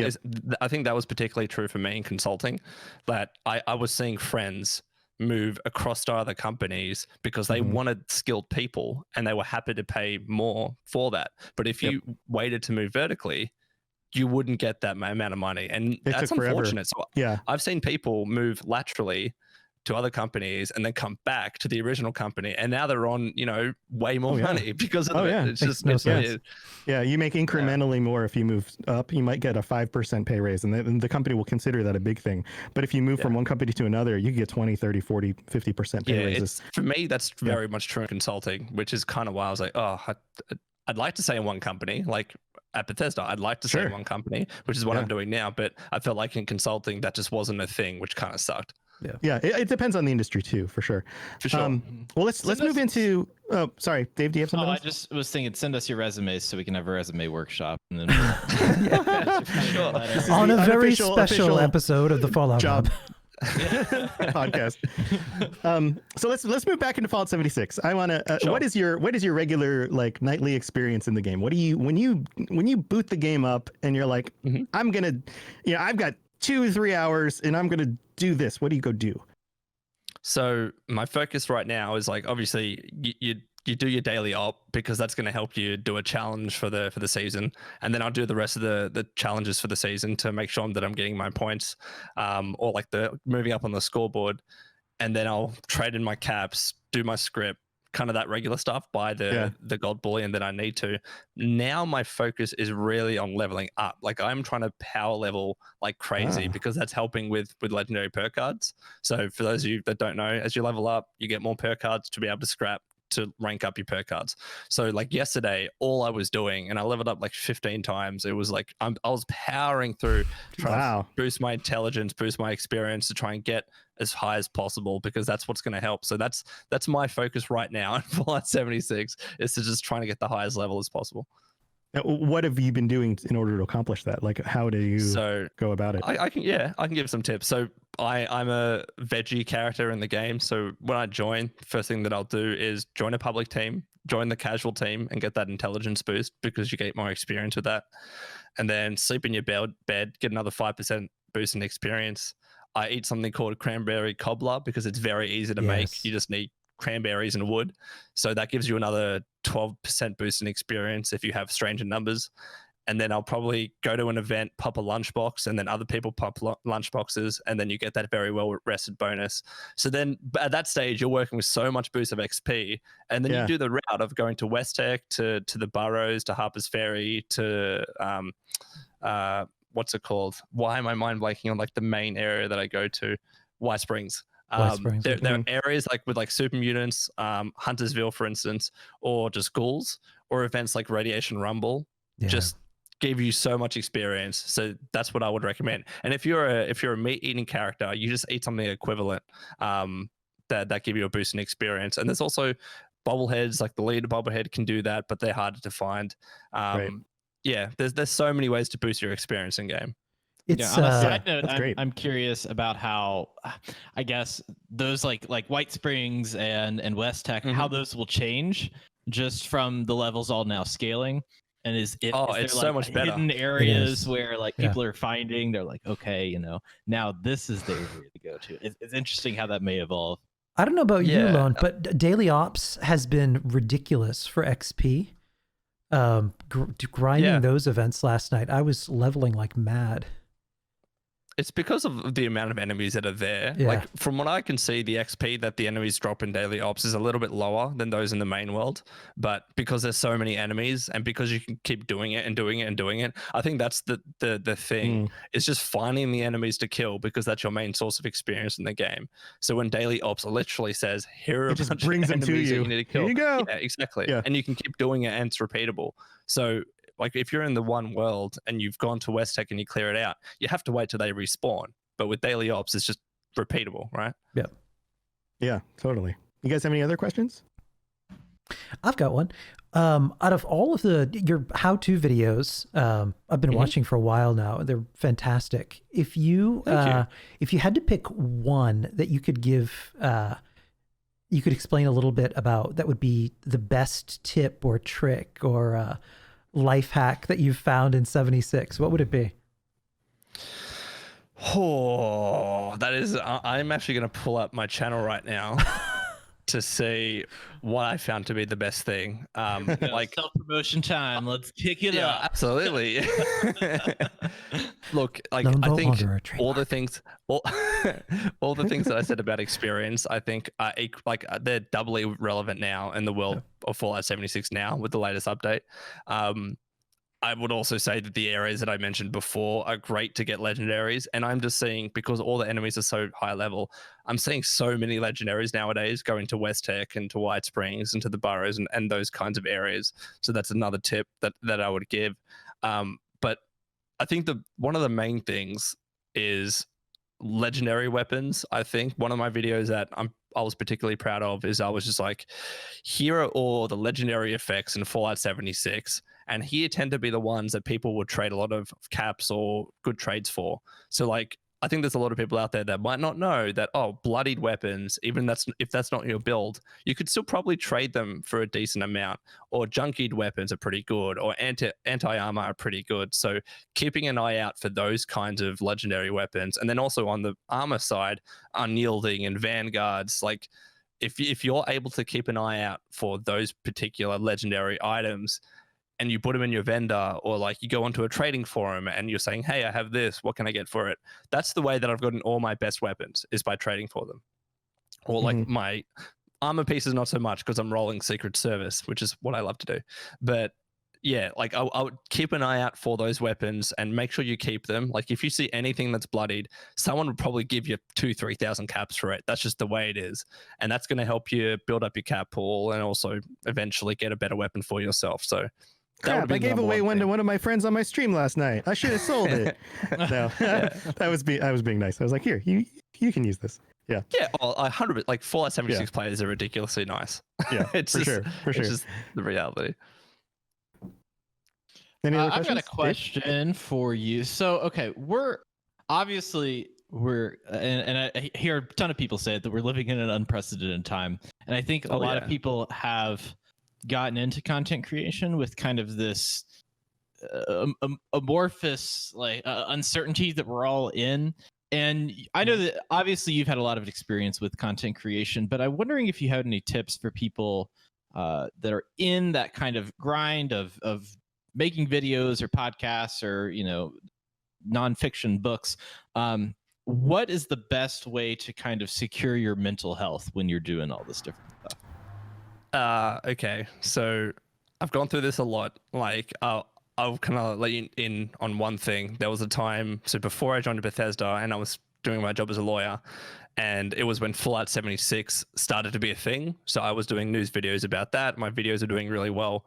I think that was particularly true for me in consulting, that I was seeing friends move across to other companies because they wanted skilled people and they were happy to pay more for that. But if you waited to move vertically, you wouldn't get that amount of money. And that's unfortunate. So I've seen people move laterally to other companies and then come back to the original company. And now they're on, way more money because of it. It's just no sense. You make incrementally more if you move up. You might get a 5% pay raise and the company will consider that a big thing. But if you move from one company to another, you get 20, 30, 40, 50% pay raises. For me, that's very much true in consulting, which is kind of why I was like, I'd like to say in one company, like at Bethesda, I'd like to say in one company, which is what I'm doing now. But I felt like in consulting, that just wasn't a thing, which kind of sucked. It depends on the industry too, for sure. Well, let's move into. Oh, sorry, Dave. Do you have something else? I just was thinking, send us your resumes so we can have a resume workshop, and then on a very special episode of the Fallout Job podcast. So let's move back into Fallout 76. I want to. What is your regular like nightly experience in the game? What do you when you boot the game up and you're like, I'm gonna, I've got 2-3 hours and I'm gonna do this. What do you go do? So my focus right now is like, obviously you do your daily op because that's going to help you do a challenge for the season, and then I'll do the rest of the challenges for the season to make sure that I'm getting my points, or like the moving up on the scoreboard, and then I'll trade in my caps, do my script, kind of that regular stuff, buy the gold bullion that I need to. Now my focus is really on leveling up. Like I'm trying to power level like crazy because that's helping with legendary perk cards. So for those of you that don't know, as you level up, you get more perk cards to be able to scrap to rank up your perk cards. So like yesterday, all I was doing, and I leveled up like 15 times. It was like I was powering through, trying to boost my intelligence, boost my experience to try and get as high as possible, because that's what's going to help. So that's my focus right now in Fallout 76, is to just trying to get the highest level as possible. Now, what have you been doing in order to accomplish that? Like, how do you go about it? I can give some tips. So I'm a veggie character in the game. So when I join, first thing that I'll do is join a public team, join the casual team, and get that intelligence boost, because you get more experience with that. And then sleep in your bed, get another 5% boost in experience. I eat something called cranberry cobbler because it's very easy to make. You just need cranberries and wood. So that gives you another 12% boost in experience if you have stranger numbers. And then I'll probably go to an event, pop a lunchbox, and then other people pop lunchboxes, and then you get that very well rested bonus. So then at that stage, you're working with so much boost of XP, and then you do the route of going to West Tech, to the Burrows, to Harper's Ferry, to what's it called? Why am I mind blanking on like the main area that I go to? White Springs. There are areas like with like super mutants, Huntersville, for instance, or just ghouls, or events like Radiation Rumble. Just give you so much experience. So that's what I would recommend. And if you're a meat eating character, you just eat something equivalent that give you a boost in experience. And there's also bobbleheads, like the leader bobblehead can do that, but they're harder to find. Yeah, there's so many ways to boost your experience in game. On a side note, I'm curious about how, I guess, those like White Springs and West Tech, how those will change just from the levels all now scaling. And is there it's so much better. Hidden areas where like people are finding, they're like, okay, now this is the area to go to. It's interesting how that may evolve. I don't know about you, Lone, but Daily Ops has been ridiculous for XP. Grinding those events last night, I was leveling like mad. It's because of the amount of enemies that are there. Like from what I can see, the XP that the enemies drop in Daily Ops is a little bit lower than those in the main world. But because there's so many enemies, and because you can keep doing it and doing it and doing it, I think that's the thing. It's just finding the enemies to kill, because that's your main source of experience in the game. So when Daily Ops literally says, here are a bunch of enemies that you need to kill. Here you go. Yeah, exactly. Yeah. And you can keep doing it, and it's repeatable. So like if you're in the one world and you've gone to West Tech and you clear it out, you have to wait till they respawn. But with Daily Ops, it's just repeatable, right? Yeah. Yeah, totally. You guys have any other questions? I've got one. Out of all of your how-to videos, I've been watching for a while now. They're fantastic. If you had to pick one that you could give, you could explain a little bit about, that would be the best tip or trick or life hack that you've found in 76, what would it be? Oh, that is, I'm actually going to pull up my channel right now to see what I found to be the best thing. Like self-promotion time. Let's kick it up. Absolutely. Look, like I think all the things that I said about experience, I think they're doubly relevant now in the world of Fallout 76 now with the latest update. I would also say that the areas that I mentioned before are great to get legendaries. And I'm just seeing, because all the enemies are so high level, I'm seeing so many legendaries nowadays going to West Tech and to White Springs and to the Burrows and those kinds of areas. So that's another tip that I would give. But I think one of the main things is legendary weapons. I think one of my videos that I was particularly proud of is I was just like, here are all the legendary effects in Fallout 76. And here tend to be the ones that people would trade a lot of caps or good trades for. So like, I think there's a lot of people out there that might not know that, bloodied weapons, even if that's not your build, you could still probably trade them for a decent amount. Or junkied weapons are pretty good, or anti-armor are pretty good. So keeping an eye out for those kinds of legendary weapons. And then also on the armor side, unyielding and vanguards, like if you're able to keep an eye out for those particular legendary items, and you put them in your vendor, or like you go onto a trading forum and you're saying, hey, I have this, what can I get for it? That's the way that I've gotten all my best weapons, is by trading for them. Or like my armor pieces, not so much, because I'm rolling Secret Service, which is what I love to do. But yeah, like I would keep an eye out for those weapons and make sure you keep them. Like if you see anything that's bloodied, someone would probably give you 2,000-3,000 caps for it. That's just the way it is, and that's going to help you build up your cap pool and also eventually get a better weapon for yourself. So crap, I gave away one to one of my friends on my stream last night. I should have sold it. No, I was being nice. I was like, here, you can use this. Yeah. Yeah, well, 100%. Like Fallout 76 players are ridiculously nice. Yeah, it's for just, sure. It's just the reality. Any other I've got a questions? question for you. So, okay, we're obviously and I hear a ton of people say it, that we're living in an unprecedented time, and I think a lot of people have gotten into content creation with kind of this amorphous uncertainty that we're all in. And I know that obviously you've had a lot of experience with content creation, but I'm wondering if you had any tips for people that are in that kind of grind of making videos or podcasts or, nonfiction books. What is the best way to kind of secure your mental health when you're doing all this different stuff? Okay, so I've gone through this a lot. Like I'll kind of let you in on one thing. There was a time, so before I joined Bethesda and I was doing my job as a lawyer, and it was when Fallout 76 started to be a thing. So I was doing news videos about that. My videos are doing really well.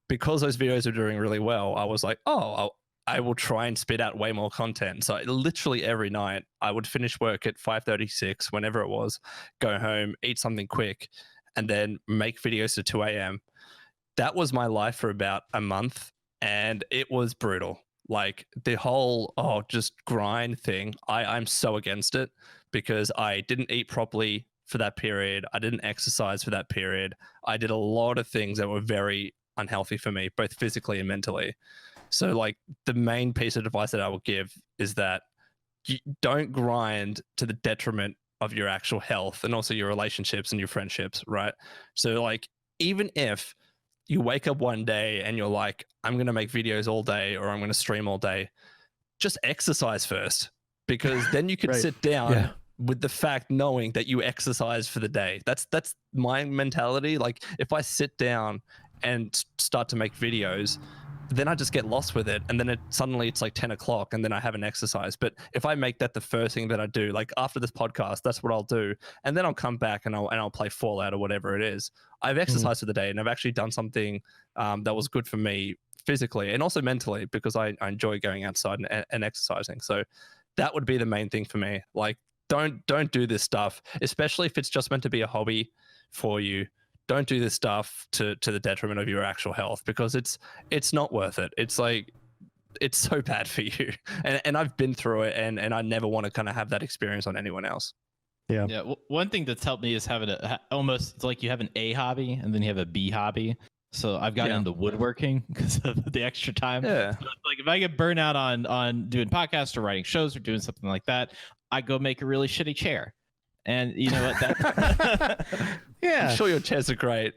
Because those videos are doing really well, I was like, I will try and spit out way more content. So literally every night I would finish work at 5:36, whenever it was, go home, eat something quick, and then make videos to 2 a.m. That was my life for about a month. And it was brutal. Like the whole, just grind thing. I'm so against it because I didn't eat properly for that period. I didn't exercise for that period. I did a lot of things that were very unhealthy for me, both physically and mentally. So like the main piece of advice that I will give is that you don't grind to the detriment of your actual health and also your relationships and your friendships, right? So like even if you wake up one day and you're like, I'm going to make videos all day or I'm going to stream all day, just exercise first, because then you can sit down with the fact knowing that you exercise for the day. That's my mentality. Like if I sit down and start to make videos, then I just get lost with it. And then suddenly it's like 10 o'clock and then I haven't exercised. But if I make that the first thing that I do, like after this podcast, that's what I'll do. And then I'll come back and I'll play Fallout or whatever it is. I've exercised for the day and I've actually done something that was good for me physically and also mentally, because I enjoy going outside and exercising. So that would be the main thing for me. Like don't do this stuff, especially if it's just meant to be a hobby for you. Don't do this stuff to the detriment of your actual health, because it's not worth it. It's like, it's so bad for you. And I've been through it and I never want to kind of have that experience on anyone else. Yeah. Yeah. One thing that's helped me is having almost, it's like you have an A hobby and then you have a B hobby. So I've gotten into woodworking because of the extra time. Yeah. So like if I get burnt out on doing podcasts or writing shows or doing something like that, I go make a really shitty chair. And you know what? That Yeah. I'm sure your chairs are great.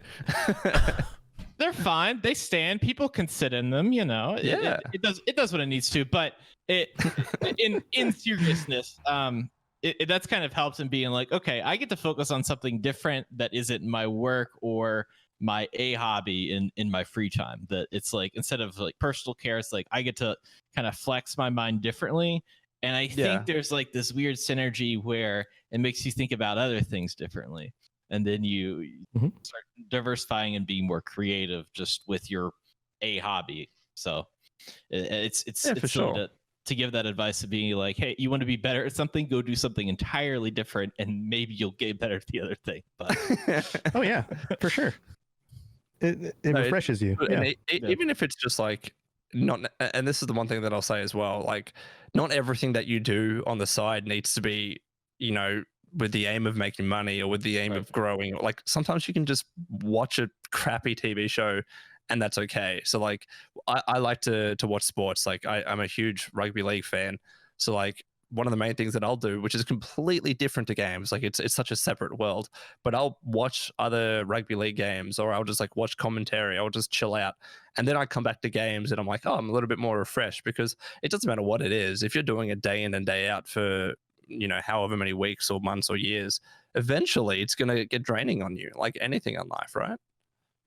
they're fine. They stand. People can sit in them. It does what it needs to. But in seriousness, that's kind of helps in being like, okay, I get to focus on something different that isn't my work or my A hobby in my free time. That it's like, instead of like personal care, it's like I get to kind of flex my mind differently. And I think there's like this weird synergy where it makes you think about other things differently. And then you start diversifying and being more creative just with your A hobby. So it's for sure. To give that advice of being like, hey, you want to be better at something, go do something entirely different and maybe you'll get better at the other thing. But oh yeah, for sure. It refreshes you. Even if it's just like, not, and this is the one thing that I'll say as well, like not everything that you do on the side needs to be, with the aim of making money or with the aim of growing. Like sometimes you can just watch a crappy TV show and that's okay. So like I like to watch sports. Like I'm a huge rugby league fan. So like one of the main things that I'll do, which is completely different to games, like it's such a separate world, but I'll watch other rugby league games or I'll just like watch commentary. I'll just chill out. And then I come back to games and I'm like, I'm a little bit more refreshed, because it doesn't matter what it is. If you're doing it day in and day out for, however many weeks or months or years, eventually it's going to get draining on you, like anything in life, right?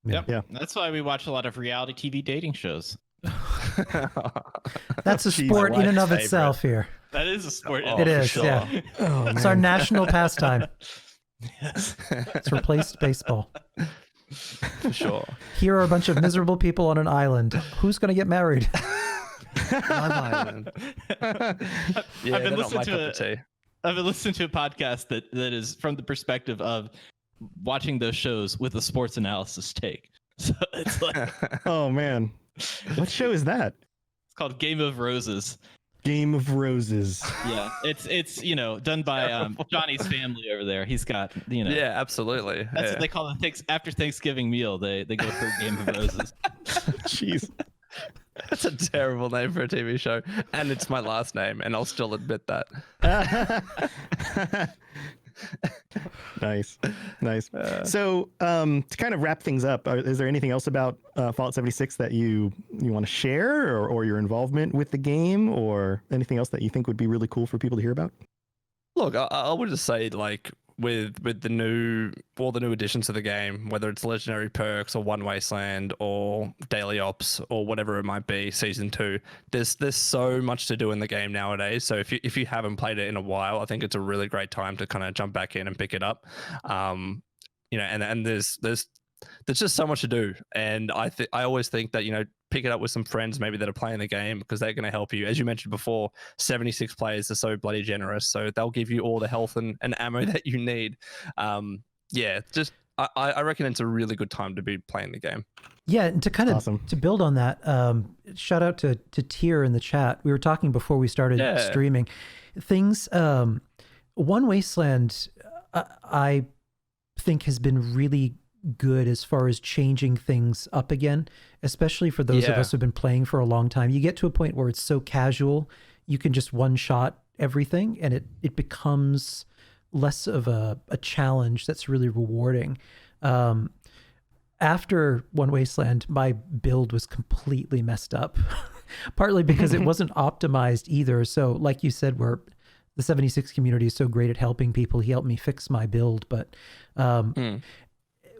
Yep. Yeah. That's why we watch a lot of reality TV dating shows. That's a sport in and of itself here. That is a sport. It is, yeah. It's our national pastime. Yes. It's replaced baseball. For sure. Here are a bunch of miserable people on an island. Who's going to get married? Island. Yeah, I've been they're not my listening cup of tea. I've been listening to a podcast that is from the perspective of watching those shows with a sports analysis take. So it's like, Oh man, what show is that? it's called Game of Roses. Game of Roses. Yeah, it's done by Johnny's family over there. He's got Yeah, absolutely. That's what they call the after Thanksgiving meal. They go for a Game of Roses. Jeez. That's a terrible name for a TV show, and it's my last name, and I'll still admit that. Nice. So to kind of wrap things up, is there anything else about Fallout 76 that you want to share, or your involvement with the game, or anything else that you think would be really cool for people to hear about? Look, I would just say, like, with all the new additions to the game, whether it's legendary perks or One Wasteland or daily ops or whatever it might be, season 2, there's so much to do in the game nowadays. So if you haven't played it in a while, I think it's a really great time to kind of jump back in and pick it up. And there's just so much to do, and I always think that pick it up with some friends maybe that are playing the game, because they're going to help you. As you mentioned before, 76 players are so bloody generous, so they'll give you all the health and ammo that you need. I reckon it's a really good time to be playing the game. Yeah, and to kind of to build on that, shout out to Tier in the chat. We were talking before we started streaming. Things, One Wasteland, I think has been really good as far as changing things up again, especially for those of us who've been playing for a long time. You get to a point where it's so casual, you can just one-shot everything, and it becomes less of a challenge that's really rewarding. After One Wasteland, my build was completely messed up, partly because it wasn't optimized either. So like you said, where the 76 community is so great at helping people, he helped me fix my build. But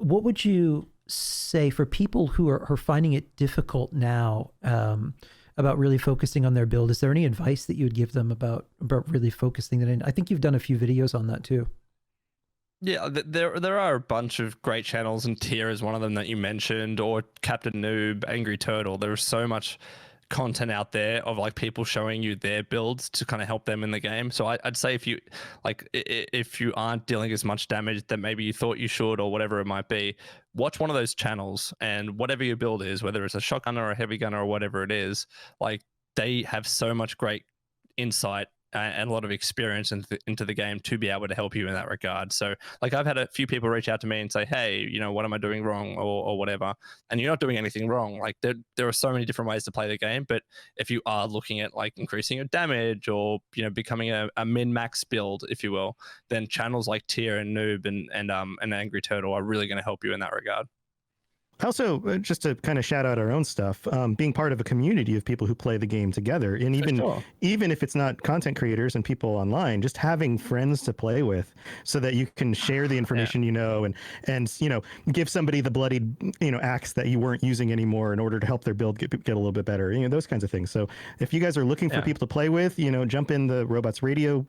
what would you say for people who are finding it difficult now about really focusing on their build? Is there any advice that you would give them about really focusing that in? I think you've done a few videos on that too. Yeah, there are a bunch of great channels, and Tier is one of them that you mentioned, or Captain Noob, Angry Turtle. There's so much content out there of like people showing you their builds to kind of help them in the game. So I'd say if you aren't dealing as much damage that maybe you thought you should, or whatever it might be, watch one of those channels, and whatever your build is, whether it's a shotgun or a heavy gun or whatever it is, like they have so much great insight and a lot of experience into the game to be able to help you in that regard. So like I've had a few people reach out to me and say, hey, what am I doing wrong, or whatever, and you're not doing anything wrong. Like there are so many different ways to play the game, but if you are looking at like increasing your damage or becoming a min-max build, if you will, then channels like Tier and Noob and Angry Turtle are really going to help you in that regard. Also, just to kind of shout out our own stuff, being part of a community of people who play the game together, and even if it's not content creators and people online, just having friends to play with, so that you can share the information and give somebody the bloodied axe that you weren't using anymore in order to help their build get a little bit better, those kinds of things. So if you guys are looking for people to play with, jump in the Robots Radio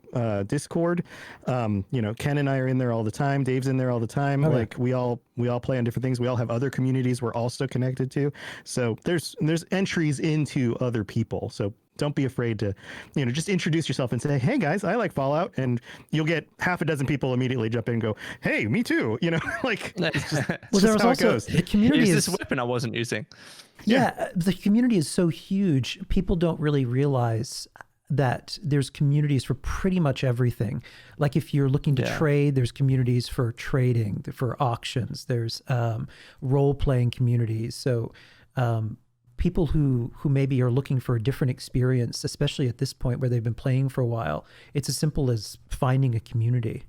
Discord. Ken and I are in there all the time. Dave's in there all the time. Okay. Like we all play on different things. We all have other communities we're also connected to. So there's entries into other people. So don't be afraid to, just introduce yourself and say, hey guys, I like Fallout, and you'll get half a dozen people immediately jump in and go, hey, me too. Like, it's just, there was also the community is this weapon I wasn't using. Yeah, the community is so huge. People don't really realize that there's communities for pretty much everything. Like if you're looking to trade, there's communities for trading, for auctions, there's role-playing communities. So people who maybe are looking for a different experience, especially at this point where they've been playing for a while, it's as simple as finding a community.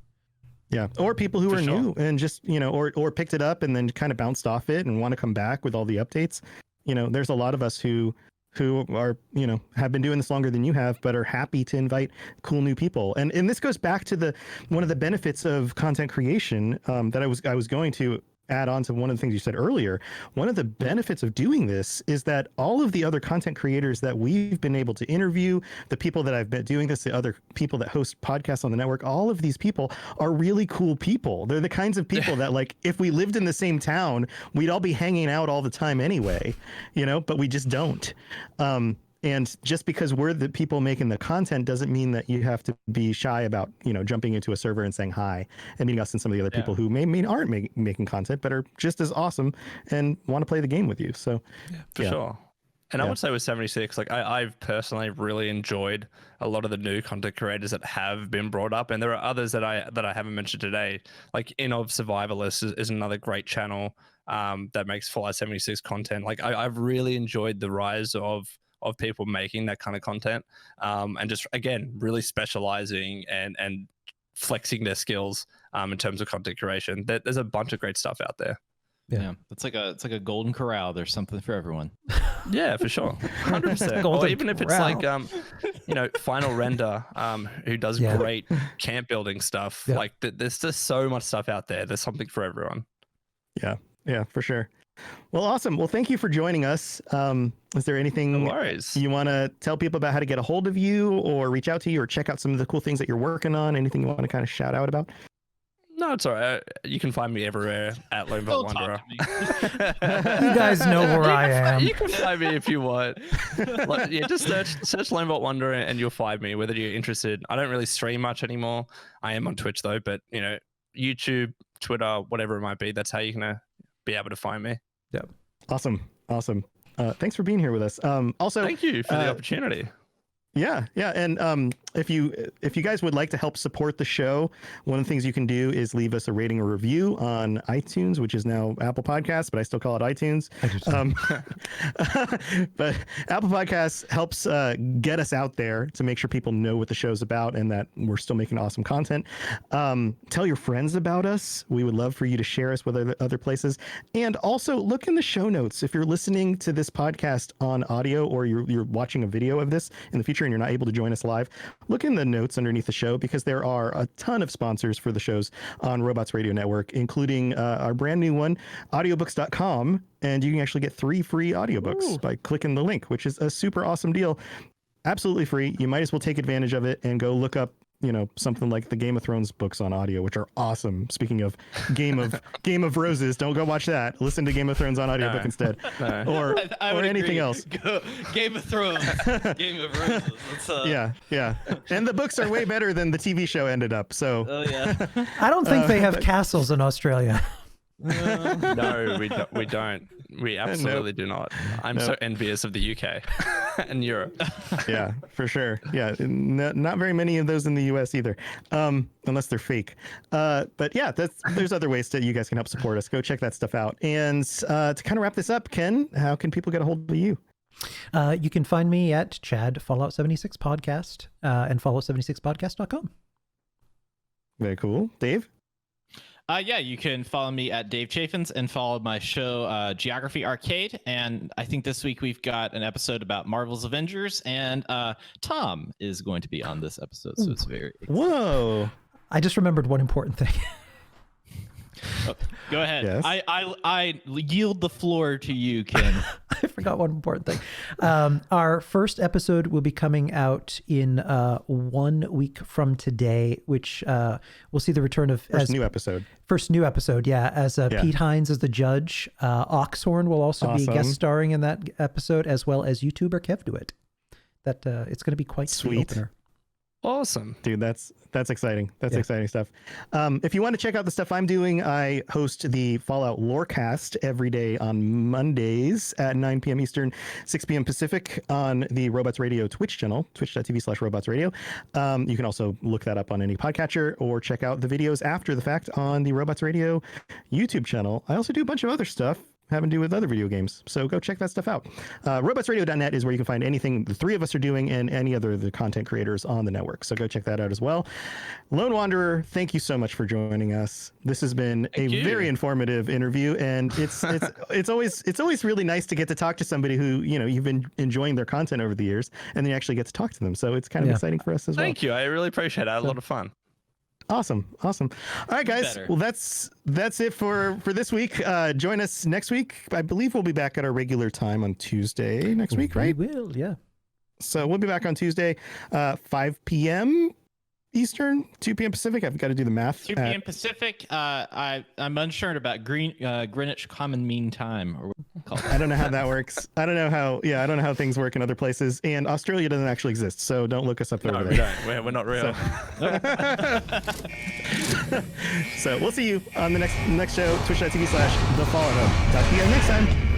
Yeah, or people who are new and just, or picked it up and then kind of bounced off it and want to come back with all the updates. There's a lot of us who are, have been doing this longer than you have, but are happy to invite cool new people. And this goes back to one of the benefits of content creation that I was going to add on to one of the things you said earlier, one of the benefits of doing this is that all of the other content creators that we've been able to interview, the people that I've been doing this, the other people that host podcasts on the network, all of these people are really cool people. They're the kinds of people that, like, if we lived in the same town, we'd all be hanging out all the time anyway, you know, but we just don't. And just because we're the people making the content doesn't mean that you have to be shy about, you know, jumping into a server and saying hi and meeting us and some of the other people who aren't making content, but are just as awesome and want to play the game with you. So, for sure. And I would say with 76, like I've personally really enjoyed a lot of the new content creators that have been brought up, and there are others that I haven't mentioned today. Like Survivalist is another great channel that makes Fallout 76 content. Like I've really enjoyed the rise of people making that kind of content, and just, again, really specializing and flexing their skills in terms of content creation. There's a bunch of great stuff out there. Yeah, it's like a golden corral. There's something for everyone. Yeah, for sure, 100%. Or even if it's like, you know, Final Render, who does great camp building stuff. Yeah. Like there's just so much stuff out there. There's something for everyone. Yeah, for sure. Well, awesome. Well, thank you for joining us. Is there anything you want to tell people about, how to get a hold of you or reach out to you or check out some of the cool things that you're working on? Anything you want to kind of shout out about? No, it's all right. You can find me everywhere at Lonebelt Wanderer. You guys know where I am. You can find me if you want. Just search Lonebelt Wanderer and you'll find me, whether you're interested. I don't really stream much anymore. I am on Twitch though, but you know, YouTube, Twitter, whatever it might be, that's how you're gonna be able to find me. Yep. Awesome. Thanks for being here with us. Also, thank you for the opportunity. Yeah. And if you guys would like to help support the show, one of the things you can do is leave us a rating or review on iTunes, which is now Apple Podcasts, but I still call it iTunes. But Apple Podcasts helps get us out there to make sure people know what the show's about and that we're still making awesome content. Tell your friends about us. We would love for you to share us with other places. And also look in the show notes. If you're listening to this podcast on audio or you're watching a video of this in the future and you're not able to join us live, look in the notes underneath the show, because there are a ton of sponsors for the shows on Robots Radio Network, including our brand new one, audiobooks.com. And you can actually get 3 free audiobooks by clicking the link, which is a super awesome deal. Absolutely free. You might as well take advantage of it and go look up, you know, something like the Game of Thrones books on audio, which are awesome. Speaking of Game of Roses, don't go watch that. Listen to Game of Thrones on audiobook instead. Or anything else. Game of Thrones. Game of Roses. Yeah. And the books are way better than the TV show ended up. So I don't think they have castles in Australia. No, we don't. We absolutely do not. I'm so envious of the UK and Europe. Yeah, for sure. Yeah, not very many of those in the US either, unless they're fake. But yeah, there's other ways that you guys can help support us. Go check that stuff out. And to kind of wrap this up, Ken, how can people get a hold of you? You can find me at Chad Fallout 76 Podcast and Fallout76podcast.com. Very cool. Dave? You can follow me at Dave CHAFINZ and follow my show, Geography Arcade. And I think this week we've got an episode about Marvel's Avengers, and Tom is going to be on this episode. So it's very exciting. Whoa. I just remembered one important thing. Go ahead. Yes. I yield the floor to you, Ken. I forgot one important thing. Our first episode will be coming out in 1 week from today, which we'll see the return of First new episode, as Pete Hines as the judge. Oxhorn will also be guest starring in that episode, as well as YouTuber Kev Dewitt. That it's going to be quite sweet. The opener. Awesome, dude. That's exciting. That's exciting stuff. If you want to check out the stuff I'm doing, I host the Fallout Lorecast every day on Mondays at 9 p.m. Eastern, 6 p.m. Pacific on the Robots Radio Twitch channel, twitch.tv/robotsradio. You can also look that up on any podcatcher or check out the videos after the fact on the Robots Radio YouTube channel. I also do a bunch of other stuff having to do with other video games, so go check that stuff out. Robotsradio.net is where you can find anything the three of us are doing and any other of the content creators on the network, so go check that out as well. Lone Wanderer, thank you so much for joining us. This has been very informative interview, and it's always really nice to get to talk to somebody who, you know, you've been enjoying their content over the years, and then you actually get to talk to them, so it's kind of exciting for us as well. Thank you. I really appreciate it. I had a lot of fun. Awesome. All right, guys. Better. Well, that's it for this week. Join us next week. I believe we'll be back at our regular time on Tuesday next week, right? We will, yeah. So we'll be back on Tuesday, 5 p.m. Eastern, 2 p.m. Pacific. I've got to do the math. 2 p.m. Pacific. I'm unsure about Greenwich Common Mean Time, or what we call it. I don't know how that works. I don't know how things work in other places. And Australia doesn't actually exist, so don't look us up over No, there. we don't. We're not real. So we'll see you on the next show, twitch.tv/thefallout. Talk to you guys next time.